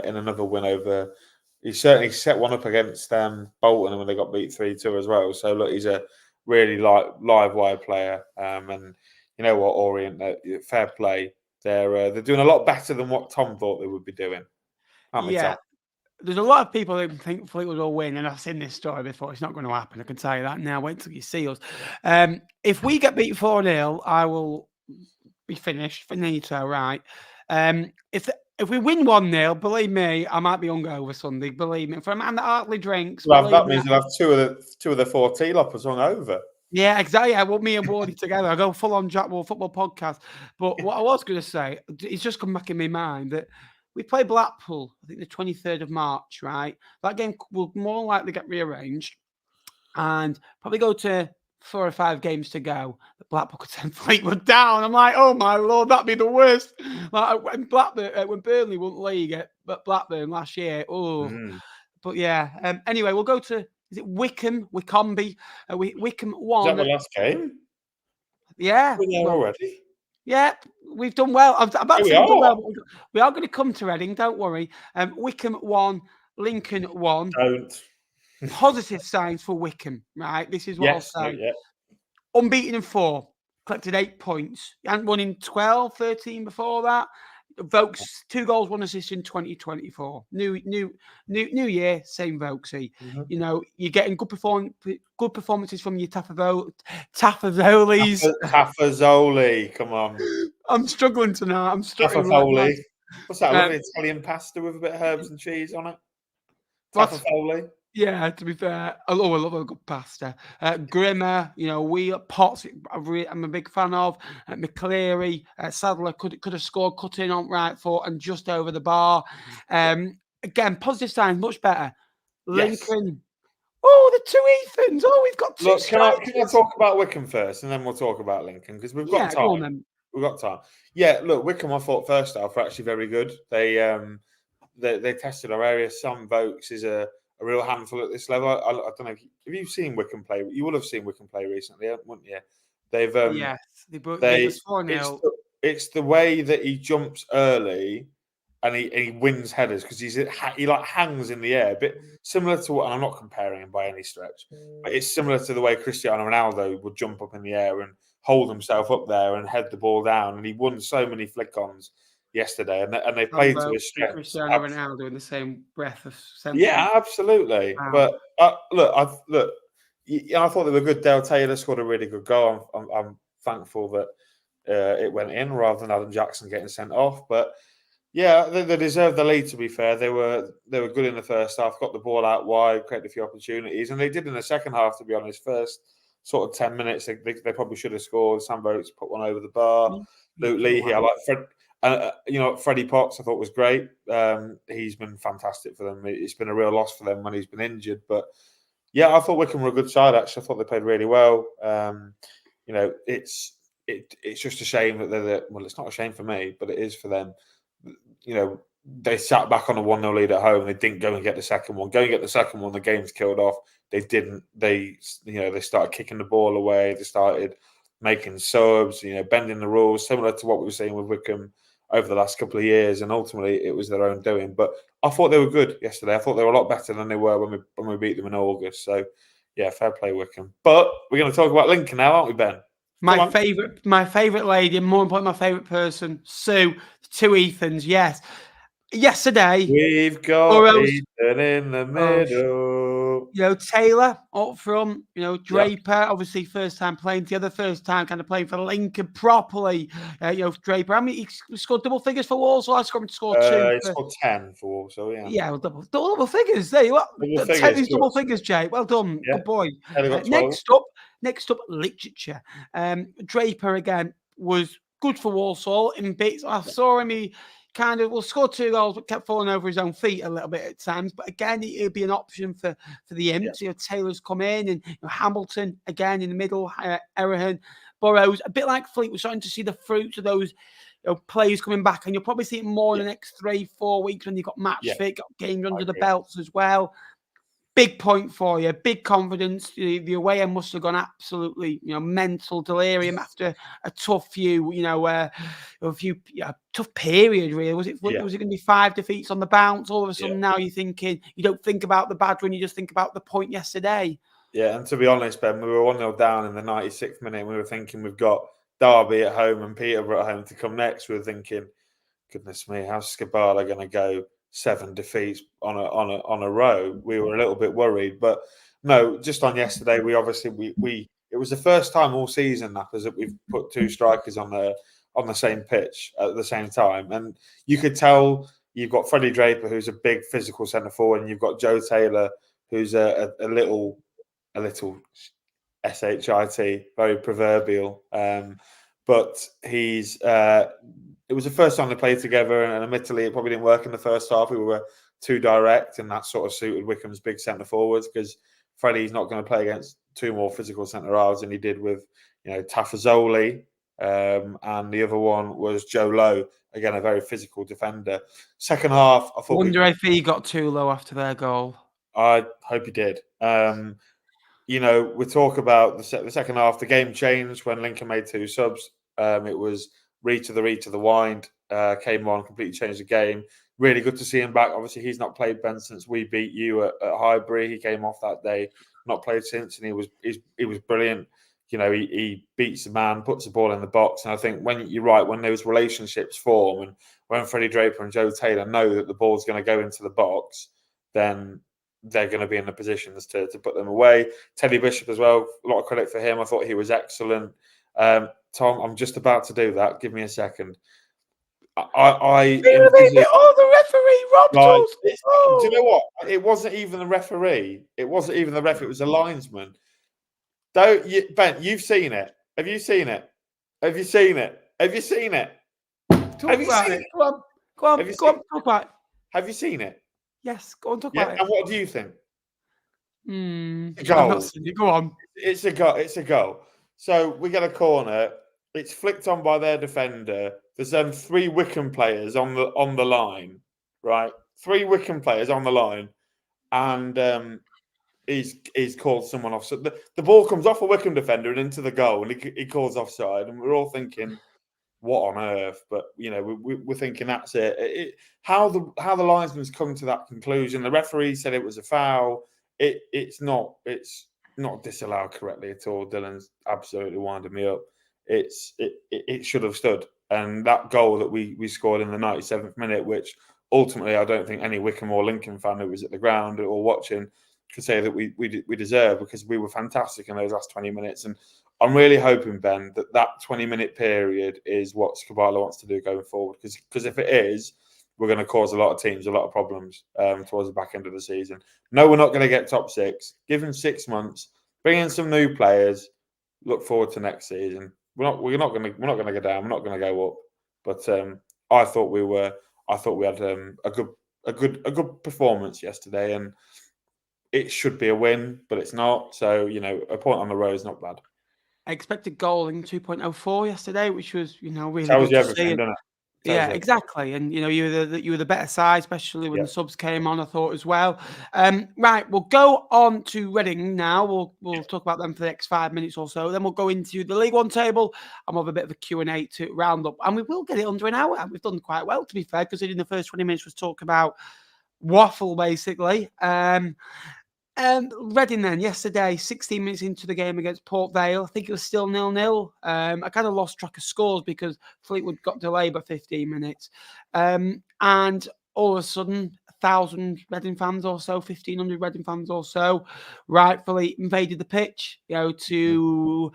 in another win over. He certainly set one up against Bolton when they got beat 3-2 as well. So look, he's a really live wire player. And you know what, Orient, fair play. They're doing a lot better than what Tom thought they would be doing. Yeah. There's a lot of people who think Fleetwood will win, and I've seen this story before. It's not going to happen. I can tell you that now. Wait till you see us. If we get beat 4-0, I will be finished. Finito, right? If we win 1-0, believe me, I might be hungover Sunday. Believe me, for a man that hardly drinks, well, that means you'll have two of the 4 T-loppers hungover. Yeah, exactly. I want me and Wardy together. I go full on Jack Wall football podcast. But what I was going to say, it's just come back in my mind that we play Blackpool, I think the 23rd of March, right? That game will more likely get rearranged and probably go to 4 or 5 games to go. The Blackpool could send Fleetwood down. I'm like, oh my Lord, that'd be the worst. Like when Burnley won the league at Blackburn last year. Oh, but yeah. Anyway, we'll go to, is it Wycombe? Wycombe won. Is that the last game? Yeah. We're there already. Yeah, we've done well. I've actually done well. We are going to come to Reading, don't worry. Wycombe won, Lincoln won. Don't. Positive signs for Wycombe, right? This is what I'll say. Yeah. Unbeaten in 4, collected 8 points. You hadn't won in 12, 13 before that. Vokes 2 goals, 1 assist in 2024. New year, same Vokesy. Mm-hmm. You're getting good performances from your Taffazolis. Taffazoli, come on. I'm struggling tonight. I'm struggling. Taffafoli. What's that? Lovely Italian pasta with a bit of herbs and cheese on it. Taffafoli. Yeah, to be fair, I love a good pasta. Grimmer, Potts, I'm a big fan of. McCleary, Sadler could have scored, cut in on right foot and just over the bar. Again, positive signs, much better. Lincoln. Yes. Oh, the 2 Ethans. Oh, we've got 2. Look, can I talk about Wycombe first, and then we'll talk about Lincoln because we've got time. Go on, then. We've got time. Yeah, look, Wycombe, I thought first half were actually very good. They tested our area. Sam Vokes is a real handful at this level. I don't know if you've seen Wycombe play. You will have seen Wycombe play recently, wouldn't you? They've yes, they 4-0. It's the way that he jumps early and he wins headers because he like hangs in the air, a bit similar to what. And I'm not comparing him by any stretch, but it's similar to the way Cristiano Ronaldo would jump up in the air and hold himself up there and head the ball down. And he won so many flick-ons yesterday, and they played to his strengths. Cristiano Ronaldo in the same breath of sentence. Yeah, absolutely. Wow. But I thought they were good. Dale Taylor scored a really good goal. I'm thankful that it went in rather than Adam Jackson getting sent off. But yeah, they deserved the lead. To be fair, they were good in the first half. Got the ball out wide, created a few opportunities, and they did in the second half. To be honest, sort of 10 minutes, they probably should have scored. Sam Vokes put one over the bar. Luke Leahy, I like Fred. Freddie Potts, I thought was great. He's been fantastic for them. It's been a real loss for them when he's been injured. But yeah, I thought Wycombe were a good side. Actually, I thought they played really well. It's just a shame that well, it's not a shame for me, but it is for them. They sat back on a 1-0 lead at home and they didn't go and get the second one. Go and get the second one, the game's killed off. They didn't. They started kicking the ball away. They started making subs, bending the rules, similar to what we were seeing with Wycombe over the last couple of years. And ultimately, it was their own doing. But I thought they were good yesterday. I thought they were a lot better than they were when we beat them in August. So, yeah, fair play, Wycombe. But we're going to talk about Lincoln now, aren't we, Ben? My favourite lady, and more importantly, my favourite person, Sue, the two Ethans, yes. Yesterday, we've got Ethan in the middle. Taylor up front, Draper, obviously first time playing together, first time kind of playing for Lincoln properly. Draper, he scored double figures for Walsall. I scored him to score 2. He scored 10 for Walsall, yeah. Yeah, well, double figures. There you are. 10 is double figures, Jay. Well done. Yeah. Good boy. Next up, literature. Draper, again, was good for Walsall in bits. I saw him, he kind of scored 2 goals, but kept falling over his own feet a little bit at times. But again, it'd be an option for the Imps. Yeah. Taylor's come in, and Hamilton again in the middle, Erahan, Burrows, a bit like Fleetwood. We're starting to see the fruits of those players coming back, and you'll probably see it more in the next 3-4 weeks when you've got match fit, got games under the belts as well. Big point for you, big confidence. The away end must have gone absolutely, mental delirium after a tough tough period. Really, was it going to be 5 defeats on the bounce? All of a sudden, now you're thinking you don't think about the bad run, you just think about the point yesterday. Yeah, and to be honest, Ben, we were 1-0 down in the 96th minute. And we were thinking we've got Derby at home and Peterborough at home to come next. We were thinking, goodness me, how's Skabala going to go 7 defeats on a row? We were a little bit worried, but no, just on yesterday, we it was the first time all season that we've put 2 strikers on the same pitch at the same time, and you could tell you've got Freddie Draper, who's a big physical centre forward, and you've got Joe Taylor, who's a little shit, very proverbial, but he's. It was the first time they played together, and admittedly, it probably didn't work in the first half. We were too direct, and that sort of suited Wycombe's big centre forwards because Freddie's not going to play against 2 more physical centre halves than he did with, Tafazoli, and the other one was Joe Lowe, again a very physical defender. Second half, I thought. Wonder if he got too low after their goal. I hope he did. We talk about the second half. The game changed when Lincoln made 2 subs. It was Reed to the wind, came on, completely changed the game. Really good to see him back. Obviously, he's not played, Ben, since we beat you at Highbury. He came off that day, not played since, and he was brilliant. He beats the man, puts the ball in the box. And I think when those relationships form, and when Freddie Draper and Joe Taylor know that the ball's going to go into the box, then they're going to be in the positions to put them away. Teddy Bishop as well, a lot of credit for him. I thought he was excellent. Tom, I'm just about to do that. Give me a second. The referee robbed us. Do you know what? It wasn't even the referee. It was a linesman. Ben, you've seen it. Have you seen it? Have you seen it? Have you seen it? Go on, talk about it. Have you seen it? Yes, go on, talk about it. And what do you think? Goal. Go on. It's a goal. So we get a corner. It's flicked on by their defender. There's 3 Wycombe players on the line, right? 3 Wycombe players on the line, and he's called someone offside. The ball comes off a Wycombe defender and into the goal, and he calls offside. And we're all thinking, what on earth? But we're thinking that's it. How the linesman's come to that conclusion? The referee said it was a foul. It's not disallowed correctly at all. Dylan's absolutely winding me up. It should have stood. And that goal that we scored in the 97th minute, which ultimately I don't think any Wycombe or Lincoln fan who was at the ground or watching could say that we deserve, because we were fantastic in those last 20 minutes. And I'm really hoping, Ben, that 20-minute period is what Skabala wants to do going forward. Because if it is, we're going to cause a lot of teams a lot of problems towards the back end of the season. No, we're not going to get top 6. Give him 6 months. Bring in some new players. look forward to next season. We're not going to go down. We're not going to go up. But I thought we had a good performance yesterday, and it should be a win, but it's not. So a point on the road is not bad. I expected goal in 2.04 yesterday, which was really Tells good you to everything, see. doesn't it? Yeah, exactly. And you were the better side, especially when the subs came on, I thought as well. Right, we'll go on to Reading now. We'll talk about them for the next 5 minutes or so. Then we'll go into the League One table and we'll have a bit of a Q&A to round up. And we will get it under an hour. And we've done quite well, to be fair, because in the first 20 minutes was talk about waffle, basically. Reading then, yesterday, 16 minutes into the game against Port Vale, I think it was still 0-0. I kind of lost track of scores because Fleetwood got delayed by 15 minutes. And all of a sudden, 1,000 Reading fans or so, 1,500 Reading fans or so, rightfully invaded the pitch, to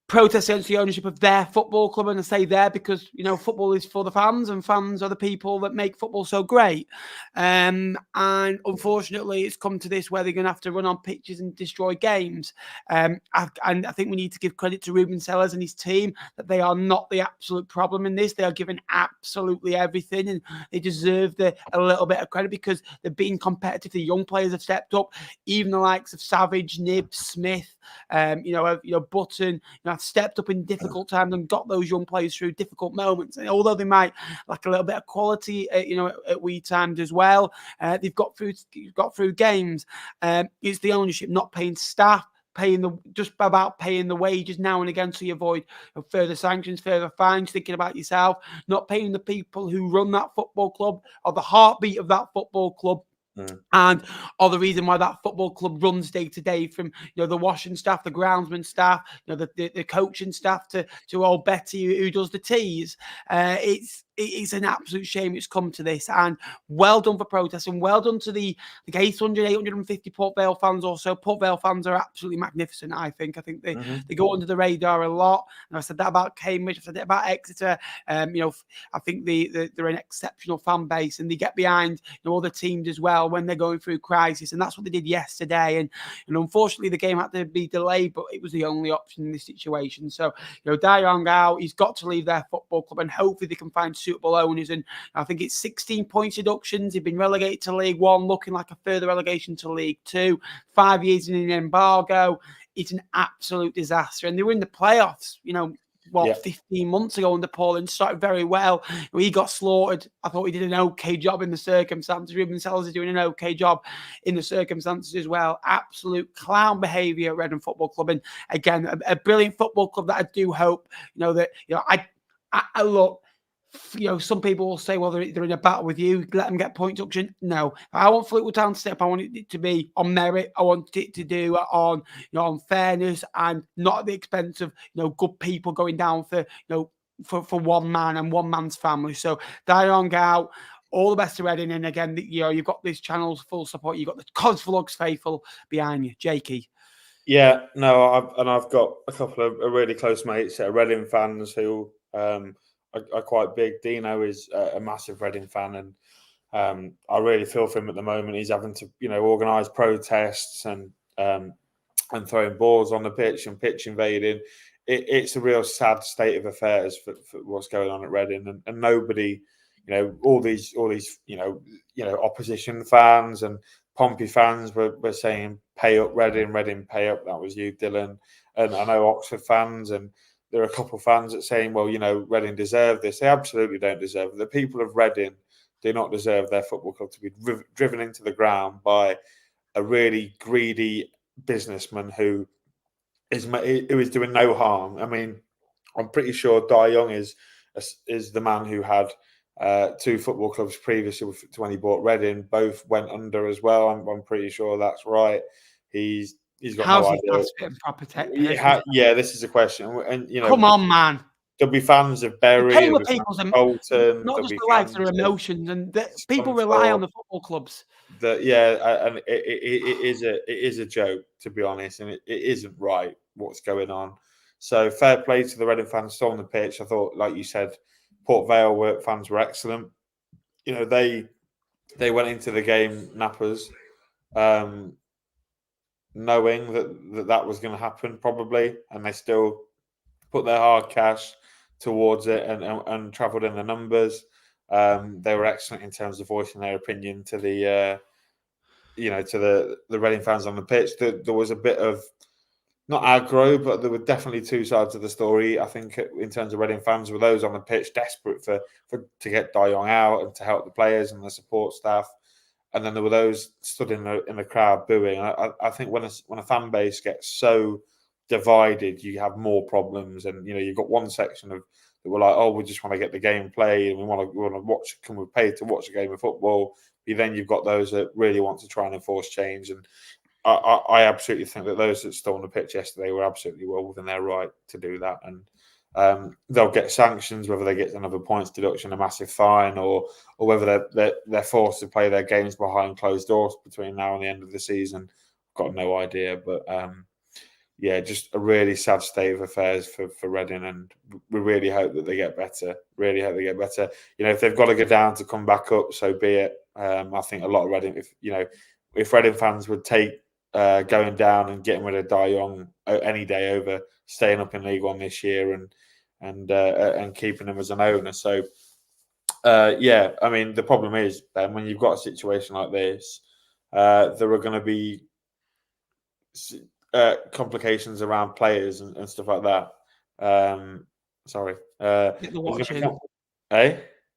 protest against the ownership of their football club. And I say there because, football is for the fans and fans are the people that make football so great. And unfortunately, it's come to this where they're going to have to run on pitches and destroy games. And I think we need to give credit to Ruben Sellers and his team that they are not the absolute problem in this. They are given absolutely everything and they deserve a little bit of credit because they're being competitive. The young players have stepped up, even the likes of Savage, Nib, Smith, Button, have stepped up in difficult times and got those young players through difficult moments. And although they might lack a little bit of quality, at wee times as well, they've got through games. It's the ownership not paying staff, just about paying the wages now and again, so you avoid further sanctions, further fines. Thinking about yourself, not paying the people who run that football club or the heartbeat of that football club. And or the reason why that football club runs day to day, from the washing staff, the groundsman staff, the coaching staff to old Betty who does the teas. It's an absolute shame it's come to this, and well done for protesting. Well done to the 850 Port Vale fans also. Port Vale fans are absolutely magnificent, I think. They go under the radar a lot. And I said that about Cambridge. I said that about Exeter. I think they're an exceptional fan base and they get behind all the teams as well when they're going through crisis. And that's what they did yesterday. And unfortunately, the game had to be delayed, but it was the only option in this situation. So, Dayong out, he's got to leave their football club and hopefully they can find suitable owners. And I think it's 16 points deductions. He'd been relegated to League One, looking like a further relegation to League Two. 5 years in an embargo. It's an absolute disaster. And they were in the playoffs, 15 months ago under Paul and started very well. He got slaughtered. I thought he did an okay job in the circumstances. Ruben Sellers is doing an okay job in the circumstances as well. Absolute clown behaviour at Reading Football Club. And again, a brilliant football club that I do hope, I look. Some people will say, well, they're in a battle with you, let them get point deduction. No, I want Fleetwood Town to step. I want it to be on merit. I want it to do on fairness and not at the expense of good people going down for one man and one man's family. So Dayong out. All the best to Reading, and again, you've got this channel's full support. You've got the Cos Vlogs faithful behind you, Jakey. Yeah, no, I've got a couple of really close mates that are Reading fans who are quite big. Dino is a massive Reading fan, and I really feel for him at the moment. He's having to, organise protests and throwing balls on the pitch and pitch invading. It's a real sad state of affairs for what's going on at Reading, and nobody, all these opposition fans and Pompey fans were saying, "Pay up, Reading, pay up." That was you, Dylan, and I know Oxford fans and. There are a couple of fans that are saying, well, Reading deserve this. They absolutely don't deserve it. The people of Reading do not deserve their football club to be driven into the ground by a really greedy businessman who is doing no harm. I mean, I'm pretty sure Dayong is the man who had 2 football clubs previously to when he bought Reading. Both went under as well. I'm pretty sure that's right. He's got How's no his idea. fit and proper tech? Yeah, this is a question. And come on, man. There'll be fans of Bury, there'll be fans of Bolton, not just the likes of their emotions, and people rely on the football clubs. And it is a joke, to be honest, and it isn't right what's going on. So fair play to the Reading fans still on the pitch. I thought, like you said, Port Vale fans were excellent. They went into the game nappers. knowing that was going to happen probably, and they still put their hard cash towards it and travelled in the numbers. They were excellent in terms of voicing their opinion to the Reading fans on the pitch. There was a bit of not aggro, but there were definitely two sides of the story. I think in terms of Reading fans, were those on the pitch desperate to get De Jong out and to help the players and the support staff, and then there were those stood in the crowd booing. I think when a fan base gets so divided, you have more problems. And you've got one section that were like, "Oh, we just want to get the game played and we want to watch. Can we pay to watch a game of football?" But then you've got those that really want to try and enforce change. And I absolutely think that those that stood on the pitch yesterday were absolutely well within their right to do that. And they'll get sanctions, whether they get another points deduction, a massive fine, or whether they're forced to play their games behind closed doors between now and the end of the season. I've got no idea, but just a really sad state of affairs for Reading, and we really hope that they get better. Really hope they get better. If they've got to go down to come back up, so be it. I think a lot of Reading, if Reading fans would take going down and getting rid of De Jong any day over staying up in League One this year and keeping him as an owner. So, I mean, the problem is, Ben, when you've got a situation like this, there are going to be complications around players and stuff like that. Get the watching.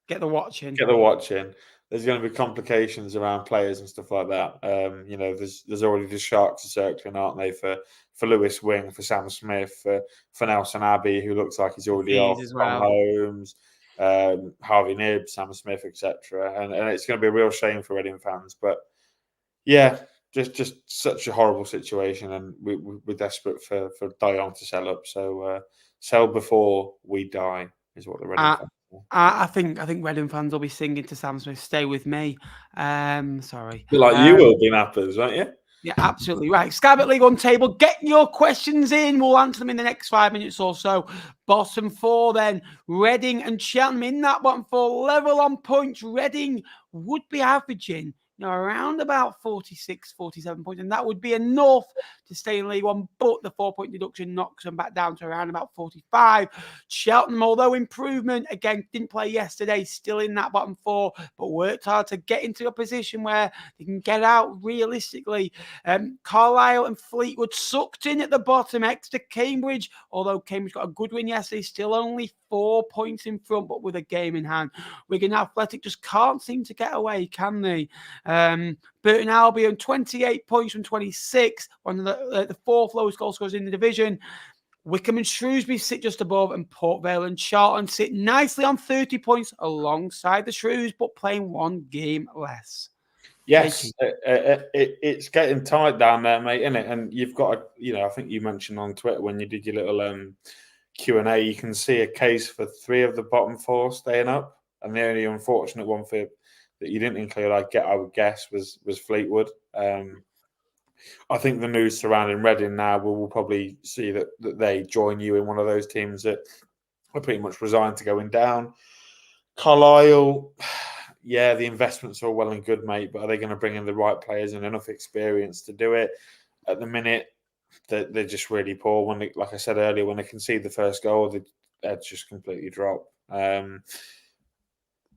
Get the watching. Get the watching. There's going to be complications around players and stuff like that. There's already the Sharks are circling, aren't they, for Lewis Wing, for Sam Smith, for Nelson Abbey, who looks like he's already off, Tom Holmes, Harvey Knibb, Sam Smith, etc. And it's going to be a real shame for Reading fans. But yeah, just such a horrible situation, and we're desperate for De Jong to sell up. So sell before we die is what the Reading fans. I think Reading fans will be singing to Sam Smith, "Stay with me." Sorry. You will be nappers, won't you? Yeah, absolutely right. Sky Bet League One table. Get your questions in. We'll answer them in the next 5 minutes or so. Bottom four then. Reading and Cheltenham in that bottom four. Level on points. Reading would be averaging around about 46, 47 points, and that would be enough to stay in League One, but the 4-point deduction knocks them back down to around about 45. Cheltenham, although improvement, again, didn't play yesterday, still in that bottom four, but worked hard to get into a position where they can get out realistically. Carlisle and Fleetwood sucked in at the bottom. Exeter, Cambridge, although Cambridge got a good win yesterday, still only 4 points in front, but with a game in hand. Wigan Athletic just can't seem to get away, can they? Burton Albion, 28 points from 26, one of the fourth lowest goal scorers in the division. Wycombe and Shrewsbury sit just above, and Port Vale and Charlton sit nicely on 30 points alongside the Shrews, but playing one game less. Yes, it's getting tight down there, mate, isn't it? And you've got, I think you mentioned on Twitter when you did your little Q&A, you can see a case for 3 of the bottom 4 staying up, and the only unfortunate one that you didn't include, I would guess, was Fleetwood. I think the news surrounding Reading now will probably see that they join you in one of those teams that are pretty much resigned to going down. Carlisle, yeah, the investments are well and good, mate, but are they going to bring in the right players and enough experience to do it? At the minute, they're just really poor. When like I said earlier, when they concede the first goal, they just completely drop.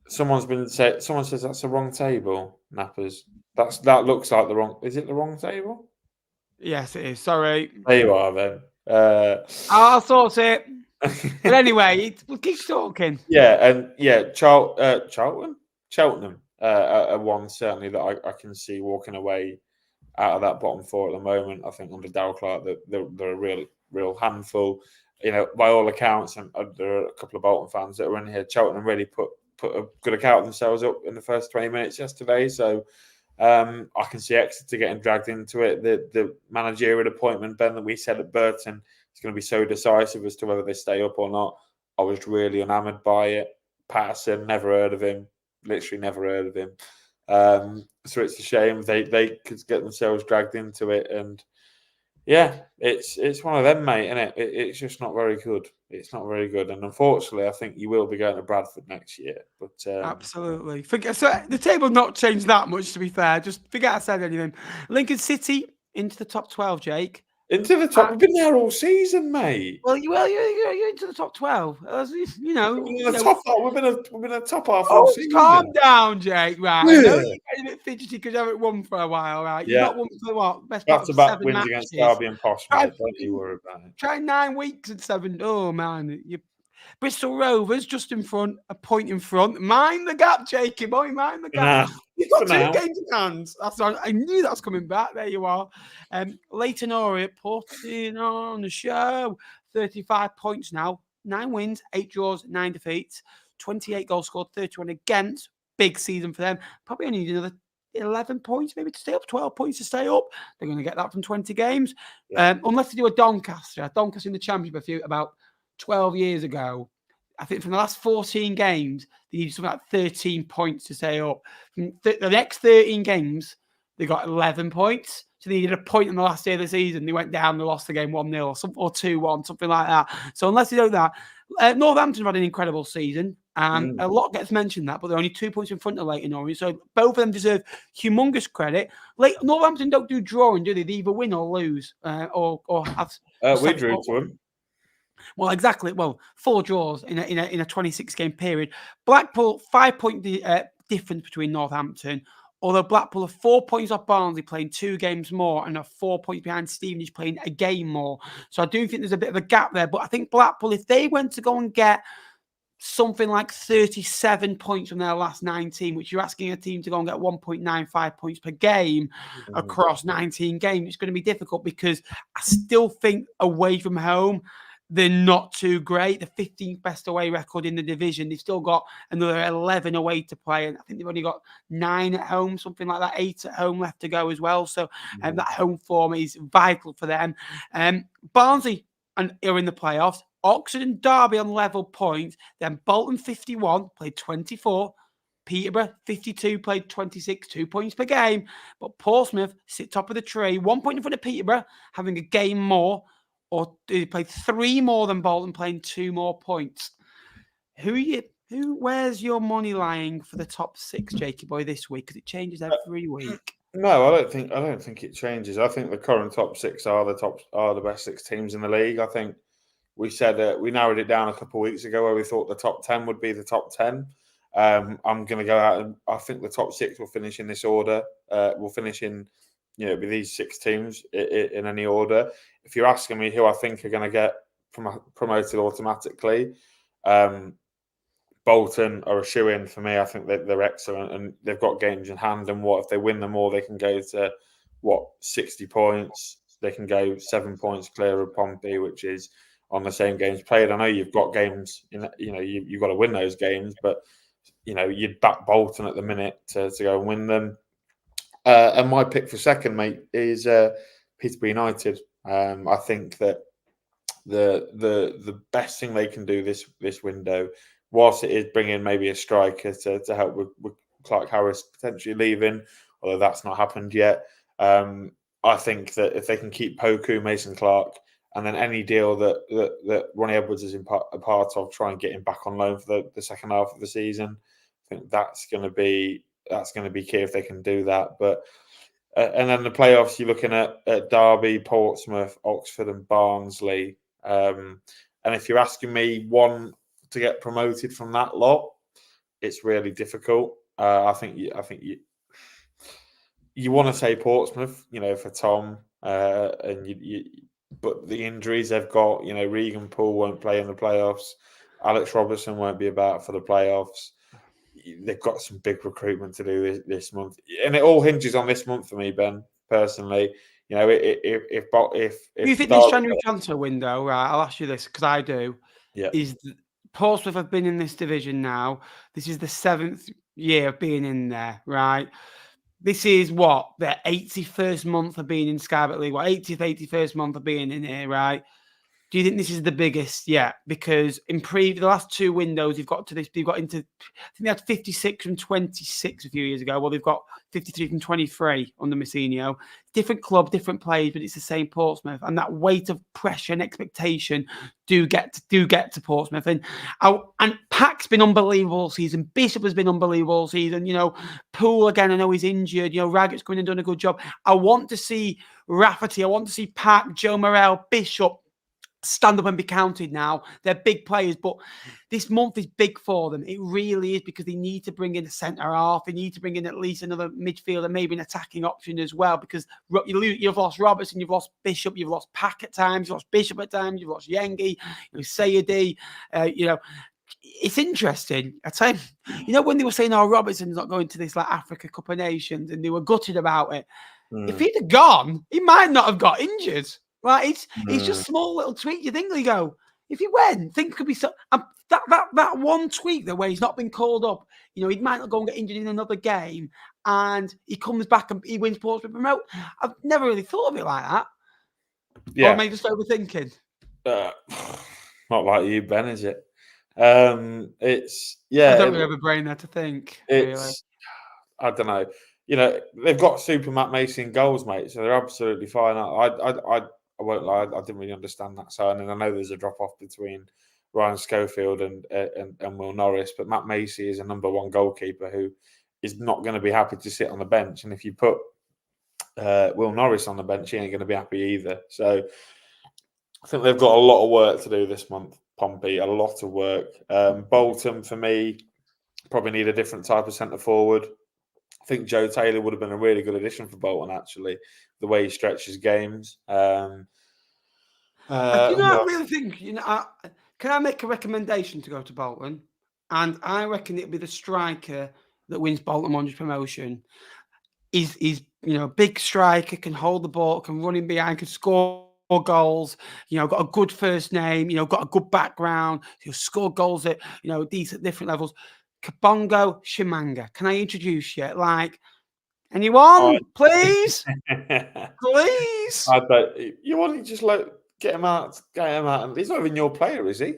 Someone says that's the wrong table, Nappers. That looks like the wrong. Is it the wrong table? Yes, it is. Sorry. There you are, then. I'll sort it. But anyway, we'll keep talking. Cheltenham are one certainly that I can see walking away out of that bottom 4 at the moment. I think under Darryl Clark, they're a real handful. By all accounts, and there are a couple of Bolton fans that are in here. Cheltenham really put a good account of themselves up in the first 20 minutes yesterday. So I can see Exeter getting dragged into it. The managerial appointment, Ben, that we said at Burton is going to be so decisive as to whether they stay up or not. I was really enamoured by it. Patterson, never heard of him. Literally never heard of him. So it's a shame they could get themselves dragged into it. And yeah, it's one of them, mate, isn't it? It's just not very good. It's not very good, and unfortunately, I think you will be going to Bradford next year. But absolutely, so the table not changed that much. To be fair, just forget I said anything. Lincoln City into the top 12, Jake. Into the top. We've been there all season, mate. Well, you're into the top 12. We've been a top half all Oh, season. calm down, Jake. Right, Yeah. I know you're getting a bit fidgety because you haven't won for a while, right? You've not won for what? Best part of 7 wins matches. against Derby and Posh, mate. Don't you worry about it. Try 9 weeks and 7. Oh man, Bristol Rovers just in front, a point in front. Mind the gap, Jakey boy. Mind the gap. You've got 2 games in hand. I knew that was coming back. There you are. Leyton Orient putting on the show. 35 points now. 9 wins, 8 draws, 9 defeats. 28 goals scored, 31 against. Big season for them. Probably only need another 11 points, maybe to stay up, 12 points to stay up. They're going to get that from 20 games. Unless they do a Doncaster. Doncaster in the Championship about 12 years ago. I think from the last 14 games, they needed something like 13 points to stay up. From the next 13 games, they got 11 points. So they needed a point in the last day of the season. They went down, they lost the game 1-0 or 2-1, something like that. So unless they do that, Northampton have had an incredible season. And a lot gets mentioned that, but they're only 2 points in front of Leyton Orient. So both of them deserve humongous credit. Northampton don't do drawing, do they? They either win or lose, or have. We drew to them. Well, exactly. Well, 4 draws in a 26-game period. Blackpool 5-point difference between Northampton. Although Blackpool are 4 points off Barnsley playing 2 games more and are 4 points behind Stevenage playing a game more. So I do think there's a bit of a gap there. But I think Blackpool, if they went to go and get something like 37 points from their last 19, which you're asking a team to go and get 1.95 points per game across 19 games, it's going to be difficult because I still think away from home, they're not too great. The 15th best away record in the division. They've still got another 11 away to play. And I think they've only got 9 at home, something like that, 8 at home left to go as well. So that home form is vital for them. Barnsley are in the playoffs. Oxford and Derby on level points. Then Bolton 51, played 24. Peterborough 52, played 26, 2 points per game. But Portsmouth sit top of the tree, 1 point in front of Peterborough, having a game more. Or they played 3 more than Bolton, playing 2 more points. Where's your money lying for the top 6, Jakey boy, this week? Because it changes every week. No, I don't think it changes. I think the current top 6 are the best 6 teams in the league. I think we said we narrowed it down a couple of weeks ago where we thought the top 10 would be the top 10. I'm going to go out and I think the top 6 will finish in this order. We'll finish in, with these 6 teams in any order. If you're asking me who I think are going to get promoted automatically, Bolton are a shoe-in for me. I think they're excellent and they've got games in hand. And if they win them all, they can go to 60 points. They can go 7 points clear of Pompey, which is on the same games played. I know you've got games, you've got to win those games, but you'd back Bolton at the minute to go and win them. And my pick for second, mate, is Peterborough United. I think that the best thing they can do this window, whilst it is bringing maybe a striker to help with Clark Harris potentially leaving, although that's not happened yet. I think that if they can keep Poku, Mason Clark, and then any deal that Ronnie Edwards is a part of, try and get him back on loan for the second half of the season. I think that's going to be key if they can do that. But and then the playoffs, you're looking at Derby, Portsmouth, Oxford, and Barnsley. And if you're asking me one to get promoted from that lot, it's really difficult. I think you want to say Portsmouth, for Tom, but the injuries they've got, Regan Poole won't play in the playoffs. Alex Robertson won't be about for the playoffs. They've got some big recruitment to do this month, and it all hinges on this month for me, Ben. Personally, if you think this January transfer window, right? I'll ask you this because I do. Yeah, Portsmouth have been in this division now. This is the 7th year of being in there, right? This is their 81st month of being in Sky Bet League. 80th, 81st month of being in here, right? Do you think this is the biggest? Yeah, because in the last 2 windows, they've got into, I think they had 56 from 26 a few years ago. Well, they've got 53 from 23 under Mourinho. Different club, different players, but it's the same Portsmouth. And that weight of pressure and expectation do get to Portsmouth. And Pack's been unbelievable all season. Bishop has been unbelievable all season. Poole, again, I know he's injured. Raggett's going and done a good job. I want to see Rafferty. I want to see Pack, Joe Morrell, Bishop stand up and be counted now. They're big players, but this month is big for them. It really is, because they need to bring in a centre half. They need to bring in at least another midfielder, maybe an attacking option as well, because you've lost Robertson, you've lost Bishop, you've lost Pack at times, you've lost Bishop at times, you've lost Yengi, Sayedi, It's interesting. I tell you, when they were saying, Robertson's not going to this Africa Cup of Nations, and they were gutted about it. If he'd have gone, he might not have got injured. It's just small little tweak. You think they go, if he went, things could be so. That one tweak where he's not been called up, he might not go and get injured in another game, and he comes back and he wins Portsmouth promote. I've never really thought of it like that. Yeah. Or am I just overthinking? Not like you, Ben, is it? It's I don't really have a brain there to think. I don't know. They've got Super Matt Mason goals, mate, so they're absolutely fine. I won't lie, I didn't really understand that sign, and I know there's a drop off between Ryan Schofield and Will Norris, but Matt Macy is a number 1 goalkeeper who is not going to be happy to sit on the bench, and if you put Will Norris on the bench, he ain't going to be happy either. So I think they've got a lot of work to do this month, Pompey, a lot of work. Bolton, for me, probably need a different type of centre forward. I think Joe Taylor would have been a really good addition for Bolton, actually, the way he stretches games. I really think, can I make a recommendation to go to Bolton? And I reckon it'll be the striker that wins Bolton Wanderers promotion. He's big striker, can hold the ball, can run in behind, can score goals, got a good first name, got a good background, he'll score goals at, decent different levels. Kabongo Shimanga. Can I introduce you? Anyone, please? Please? I bet you want to just get him out. And he's not even your player, is he?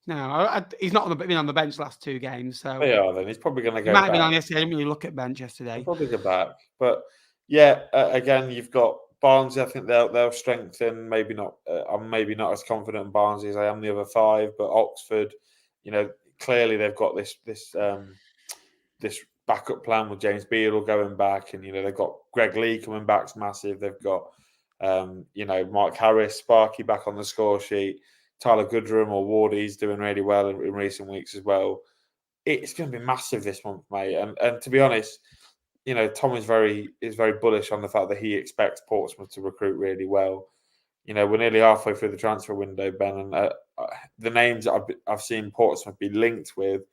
No, he's not been on the bench last 2 games. So they are. Then he's probably going to go. Might have been on yesterday. I didn't really look at bench yesterday. He'll probably go back, but yeah. Again, you've got Barnsley. I think they'll strengthen. Maybe not. I'm maybe not as confident in Barnsley as I am the other 5, but Oxford, clearly they've got this backup plan with James Beadle going back, and they've got Greg Lee coming back, it's massive. They've got Mark Harris, Sparky back on the score sheet. Tyler Goodrum or Wardy's doing really well in recent weeks as well. It's going to be massive this month, mate. And to be honest, Tom is very bullish on the fact that he expects Portsmouth to recruit really well. We're nearly halfway through the transfer window, Ben, and the names that I've seen Portsmouth be linked with,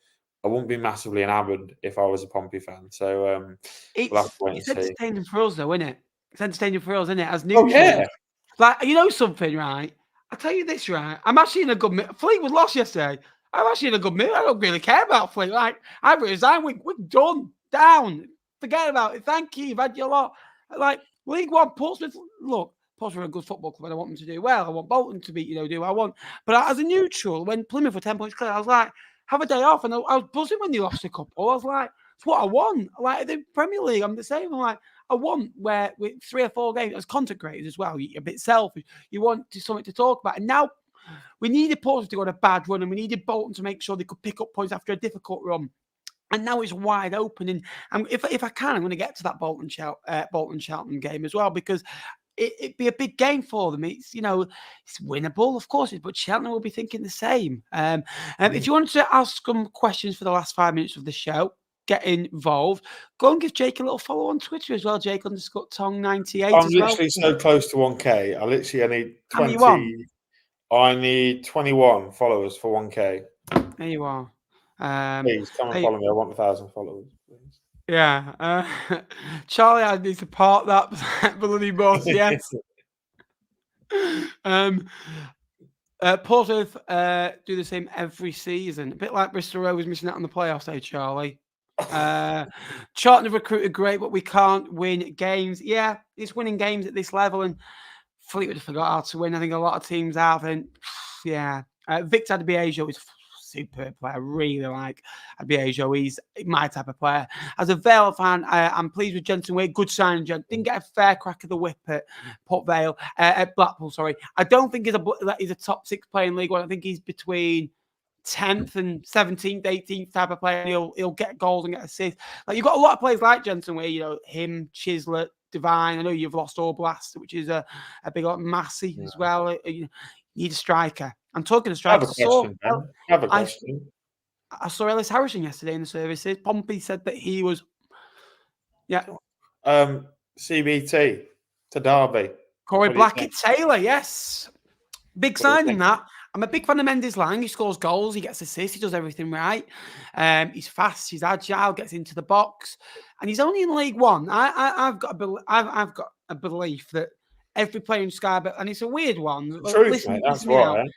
I wouldn't be massively enamoured if I was a Pompey fan. So it's entertaining for us, though, isn't it? It's entertaining for us, isn't it? As neutral. Oh, yeah. Something, right? I'll tell you this, right? I'm actually in a good mood. Fleetwood lost yesterday. I'm actually in a good mood. I don't really care about Fleetwood. I resign. We're done. Down. Forget about it. Thank you. You've had your lot. League One, Portsmouth. Look, Portsmouth are a good football club, and I want them to do well. I want Bolton to be, do what I want. But as a neutral, when Plymouth were 10 points clear, I was like, have a day off. And I was buzzing when they lost a couple. I was like, it's what I want. The Premier League, I'm the same. I'm like, I want where with 3 or 4 games, as content creators as well, you're a bit selfish. You want something to talk about. And now we needed Portsmouth to go on a bad run, and we needed Bolton to make sure they could pick up points after a difficult run. And now it's wide open. And if I can, I'm going to get to that Bolton Charlton game as well, because it'd be a big game for them. It's it's winnable, of course, but Charlton will be thinking the same. If you wanted to ask some questions for the last 5 minutes of the show, get involved. Go and give Jake a little follow on Twitter as well, Jake _Tong98. I'm literally so close to 1K. I need 20. I need 21 followers for 1K. There you are. Please come and follow me. I want 1,000 followers, please. Yeah. Charlie, I need to park that bloody bus, yes. Portsmouth do the same every season. A bit like Bristol Rovers missing out on the playoffs, Charlie. Charlton have recruited great, but we can't win games. Yeah, it's winning games at this level. And Fleetwood forgot how to win. I think a lot of teams have. And yeah, Victor Adbiajo is superb player. I really like Adbiajo. He's my type of player. As a Vale fan, I'm pleased with Jensen Wade. Good signing. Didn't get a fair crack of the whip at Port Vale, at Blackpool. Sorry, I don't think he's a top 6 player in League One. I think he's between 10th and 17th, 18th type of player. He'll get goals and get assists. Like, you've got a lot of players like Jensen Wade. Him, Chislett, Divine. I know you've lost Oblast, which is a big Massey as well. You need a striker. I'm talking to strikers. I have a question. I saw Ellis Harrison yesterday in the services. Pompey said that he was, CBT to Derby. Corey Blackett-Taylor, yes. Big signing that. I'm a big fan of Mendes Lang. He scores goals, he gets assists, he does everything right. He's fast, he's agile, gets into the box, and he's only in League One. I've got a belief that every player in Sky Bet, and it's a weird one. Truth, mate, that's right.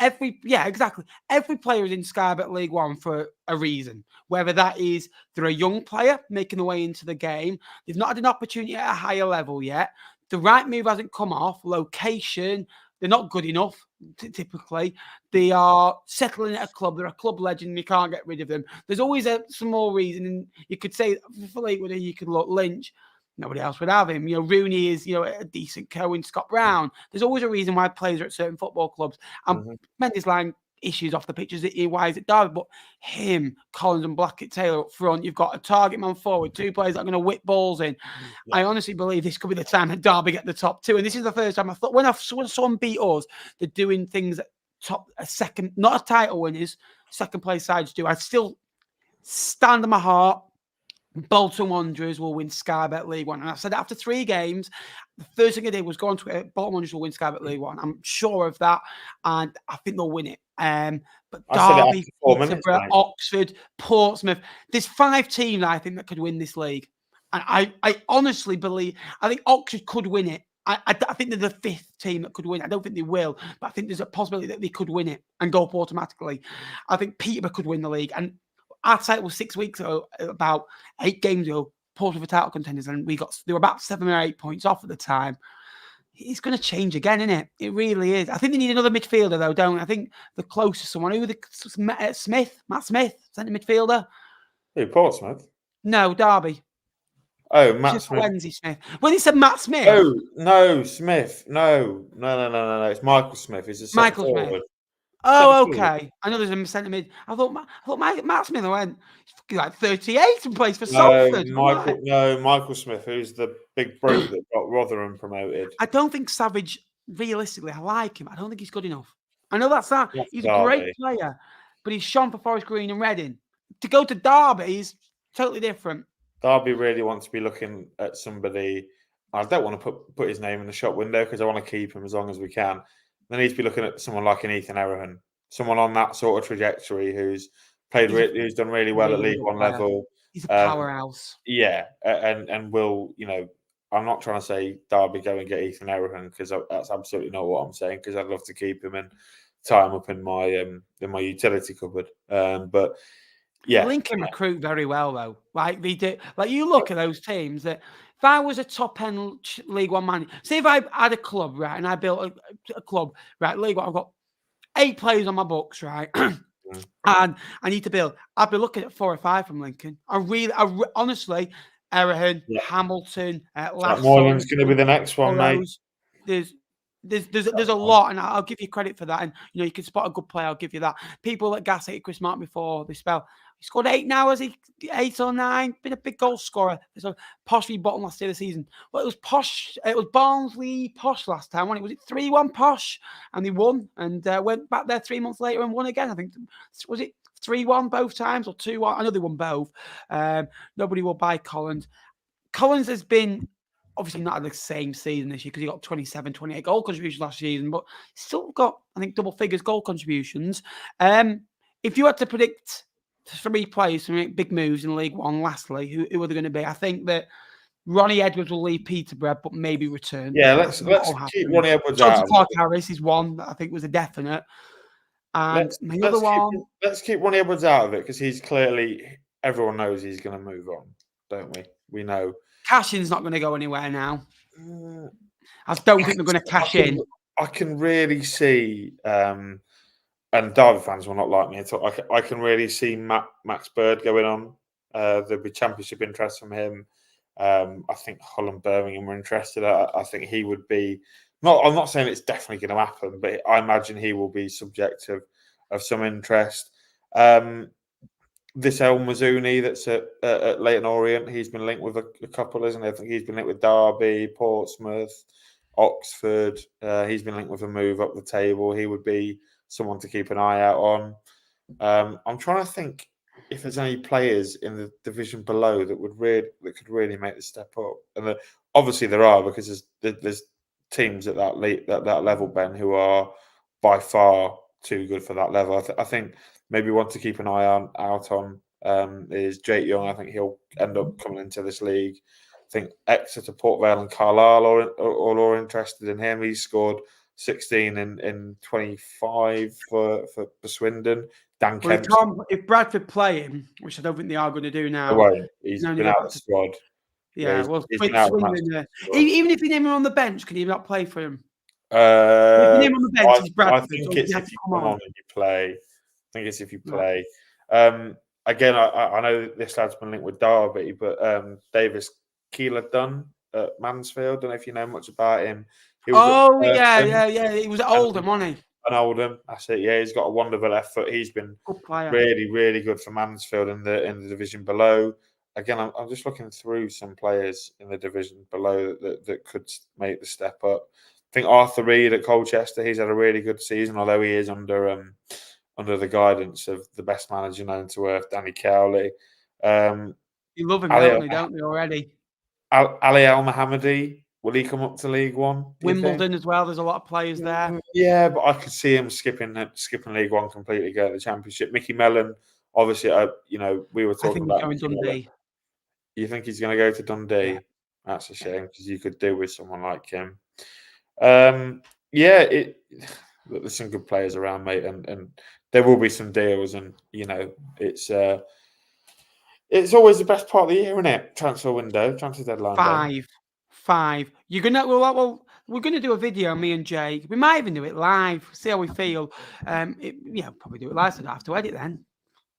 Exactly. Every player is in Sky Bet League One for a reason. Whether that is they're a young player making their way into the game, they've not had an opportunity at a higher level yet. The right move hasn't come off. Location, they're not good enough. Typically, they are settling at a club. They're a club legend. You can't get rid of them. There's always some more reason. And you could say for Fleetwood, you could look Lynch. Nobody else would have him. Rooney is, a decent Cohen, Scott Brown. There's always a reason why players are at certain football clubs. And Mendes Lang issues off the pitch why is it Derby? But him, Collins and Blackett-Taylor up front, you've got a target man forward, 2 players that are going to whip balls in. Yeah. I honestly believe this could be the time that Derby get the top 2. And this is the first time I thought, when someone beat us, they're doing things that a second, not a title winners, second place sides do. I still stand on my heart. Bolton Wanderers will win Sky Bet League One. And I said after 3 games, the first thing I did was go on Twitter, Bolton Wanderers will win Sky Bet League One. I'm sure of that. And I think they'll win it. But Derby, Peterborough, Oxford, Portsmouth, there's 5 teams I think that could win this league. And I honestly believe, I think Oxford could win it. I think they're the 5th team that could win. I don't think they will, but I think there's a possibility that they could win it and go up automatically. I think Peterborough could win the league. And our title was 6 weeks ago, about 8 games ago, Portsmouth were title contenders, and they were about 7 or 8 points off at the time. It's going to change again, isn't it? It really is. I think they need another midfielder, though, don't they? I think the closest someone, Matt Smith, centre midfielder. Who, Portsmouth? No, Derby. Oh, Matt Smith. Wendy Smith. When he said Matt Smith. Oh, no, Smith. No. It's Michael Smith. He's a Michael Smith. Forward. Oh, okay. I know there's a centre mid. I thought Matt Smith went, he's fucking like 38 and plays for Salford. Michael Smith, who's the big brute that got Rotherham promoted. I don't think Savage, realistically, I like him. I don't think he's good enough. I know that's that. He's a great player, but he's shone for Forest Green and Reading. To go to Derby is totally different. Derby really wants to be looking at somebody. I don't want to put his name in the shop window because I want to keep him as long as we can. They need to be looking at someone like an Ethan Errahan, someone on that sort of trajectory who's who's done really well at League One level. He's a powerhouse. Yeah, and will, I'm not trying to say Derby go and get Ethan Errahan because that's absolutely not what I'm saying, because I'd love to keep him and tie him up in my utility cupboard. But yeah, Lincoln recruit very well though. Like they do. Like you look at those teams that. If I was a top-end League One man, say if I had a club, right, and I built a club, right, League One, I've got 8 players on my books, right, and I need to build, I'd be looking at 4 or 5 from Lincoln. Honestly, Errahan, Hamilton, Moylan's going to be the next one, mate. There's a lot, and I'll give you credit for that. And you can spot a good player. I'll give you that. People that gas hated Chris Martin before they spell. He scored 8 now, has he? 8 or 9. Been a big goal scorer. There's a Posh v bottom last year of the season. Well, it was Posh. It was Barnsley Posh last time. Was it 3-1 Posh? And they won and went back there 3 months later and won again. I think was it 3-1 both times or 2-1? I know they won both. Nobody will buy Collins. Collins has been obviously not had the same season this year because he got 27, 28 goal contributions last season, but still got, I think, double figures goal contributions. If you had to predict 3 players to make big moves in League One, lastly, who are they going to be? I think that Ronnie Edwards will leave Peterborough, but maybe return. Yeah, let's keep Ronnie Edwards out. Clark Harris is one that I think was a definite. And let's keep Ronnie Edwards out of it because he's clearly, everyone knows he's going to move on, don't we? We know. Cashin's not going to go anywhere now. I don't think they're going to cash in. I can really see, and Derby fans will not like me at all. I can really see Max Bird going on. There'll be championship interest from him. I think Hull and Birmingham were interested. I think he would be. I'm not saying it's definitely going to happen, but I imagine he will be subject of some interest. This El Mazzuni that's at Leyton Orient, he's been linked with a couple, isn't he? I think he's been linked with Derby, Portsmouth, Oxford. He's been linked with a move up the table. He would be someone to keep an eye out on. I'm trying to think if there's any players in the division below that could really make the step up. And obviously there are, because there's teams at that level, Ben, who are by far too good for that level. I think maybe one to keep an eye out on is Jake Young. I think he'll end up coming into this league. I think Exeter, Port Vale and Carlisle are interested in him. He's scored 16 in 25 for Swindon. Dan Kemp. If Bradford play him, which I don't think they are going to do now. He's been out of the squad. Yeah, he's been out Swindon, even if you name him on the bench, can you not play for him? If you name him on the bench, he's Bradford. I think it's if you come on and you play. I think it's if you play. Again, I know this lad's been linked with Derby, but Davis Keeler-Dunn at Mansfield. Don't know if you know much about him. He was He was at Oldham, wasn't he? An Oldham, that's it. Yeah, he's got a wonderful left foot. He's been really, really good for Mansfield in the division below. Again, I'm just looking through some players in the division below that could make the step up. I think Arthur Reed at Colchester, he's had a really good season, although he is under the guidance of the best manager known to earth, Danny Cowley. You love him, don't you, already? Ali Al-Mohammadi, will he come up to League One? Wimbledon as well, there's a lot of players there. Yeah, but I could see him skipping League One completely, go to the Championship. Mickey Mellon, obviously, we were talking about Dundee. You think he's going to go to Dundee? Yeah. That's a shame, because you could do with someone like him. There's some good players around, mate, and there will be some deals, and it's always the best part of the year, isn't it? Transfer window, transfer deadline. Five. You're gonna we're gonna do a video, me and Jake. We might even do it live. See how we feel. Probably do it live, so I don't have to edit then.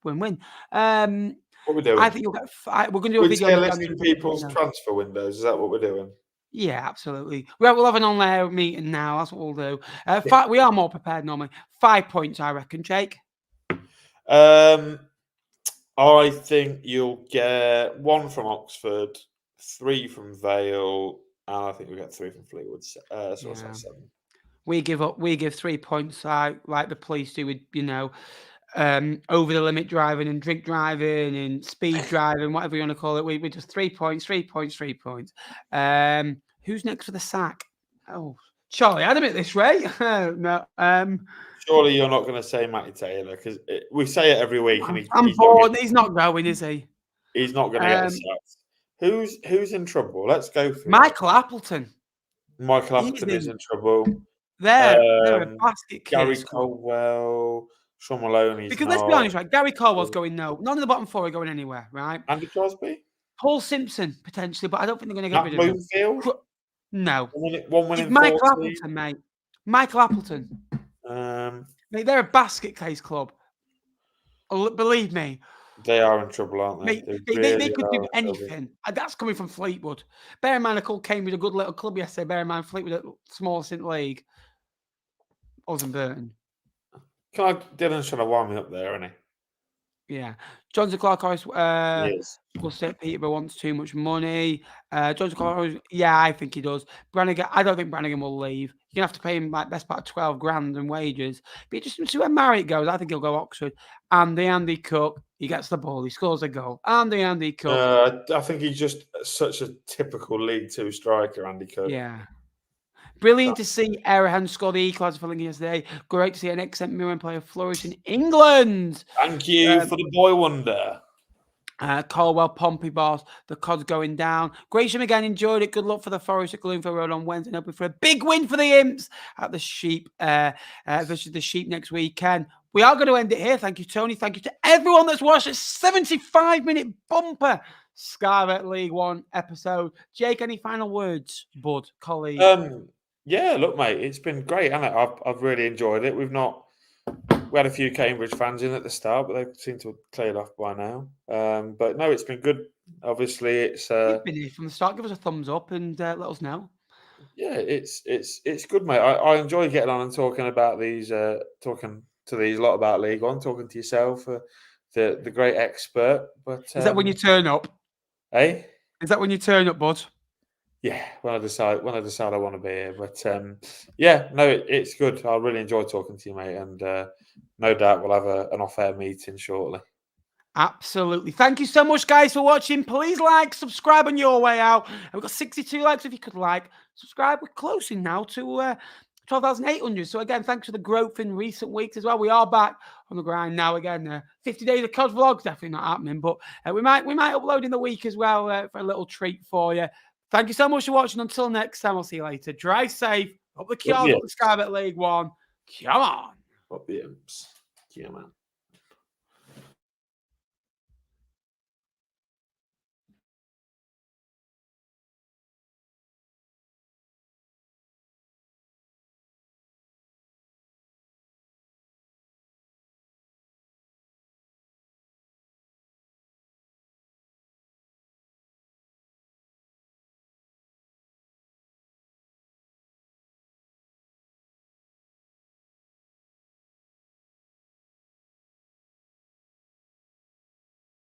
Win-win. What we're doing? I think you'll get. We're going to do a video. Listing people's transfer windows. Is that what we're doing? Yeah, absolutely. We'll have an on-air meeting now. That's what we'll do. We are more prepared normally. 5 points, I reckon, Jake. I think you'll get 1 from Oxford, 3 from Vale, and I think you'll get 3 from Fleetwood. That's 7. We give 3 points out like the police do with over the limit driving and drink driving and speed driving, whatever you want to call it. We just 3 points. Who's next for the sack? Oh, Charlie Adam at this rate. No. Surely you're not going to say Matty Taylor, because we say it every week. I'm bored. He's not going, is he? He's not going to get the sacks. Who's in trouble? Let's go for Michael Appleton. Michael Appleton is in trouble. They're a basket case. Gary Colwell. Sean Maloney. Because let's be honest, right? Gary Colwell's going no. None of the bottom 4 are going anywhere, right? Andy Crosby? Paul Simpson, potentially, but I don't think they're going to get rid of him. No. One winning Michael Appleton, mate. Michael Appleton. Mate, they're a basket case club. Believe me. They are in trouble, aren't they? Mate, they could do anything. That's coming from Fleetwood. Bear in mind, I called Cambridge a good little club yesterday. Bear in mind, Fleetwood at smallest in the league. Other than Burton. Dylan's trying to wind me up there, isn't he? Yeah. Johnson Clark always will say Peterborough wants too much money. Johnson Clark always, I think he does. Brannigan, I don't think Brannigan will leave. You're going to have to pay him like best part of 12 grand in wages. But just see where Marriott goes. I think he'll go Oxford. Andy Cook, he gets the ball. He scores a goal. Andy Cook. I think he's just such a typical League 2 striker, Andy Cook. Yeah. Brilliant to see Erahan score the equaliser for Lincoln yesterday. Great to see an excellent Milan player flourish in England. Thank you for the boy wonder. Colwell, Pompey boss. The Cod's going down. Gresham again enjoyed it. Good luck for the Forest at Gloomfield Road on Wednesday. Hoping for a big win for the Imps at the Sheep versus the Sheep next weekend. We are going to end it here. Thank you, Tony. Thank you to everyone that's watched this 75-minute bumper Scarlet League One episode. Jake, any final words, bud, colleague? Yeah, look, mate, it's been great, hasn't it? I've really enjoyed it. We had a few Cambridge fans in at the start, but they seem to have cleared off by now. But no, it's been good. Obviously, it's You've been here from the start. Give us a thumbs up and let us know. Yeah, it's good, mate. I enjoy getting on and talking about these, talking to these lot about League One, talking to yourself, the great expert. But is that when you turn up? Eh? Is that when you turn up, bud? Yeah, when I decide I want to be here. But yeah, no, it's good. I really enjoy talking to you, mate, and no doubt we'll have an off-air meeting shortly. Absolutely. Thank you so much, guys, for watching. Please like, subscribe on your way out. And we've got 62 likes. If you could like, subscribe. We're closing now to 12,800. So again, thanks for the growth in recent weeks as well. We are back on the grind now again. 50 days of COD vlogs, definitely not happening, but we might upload in the week as well for a little treat for you. Thank you so much for watching. Until next time, I'll see you later. Drive safe. Up the Kios, up the Scarlet League One. Come on. Up the imps. Yeah, man.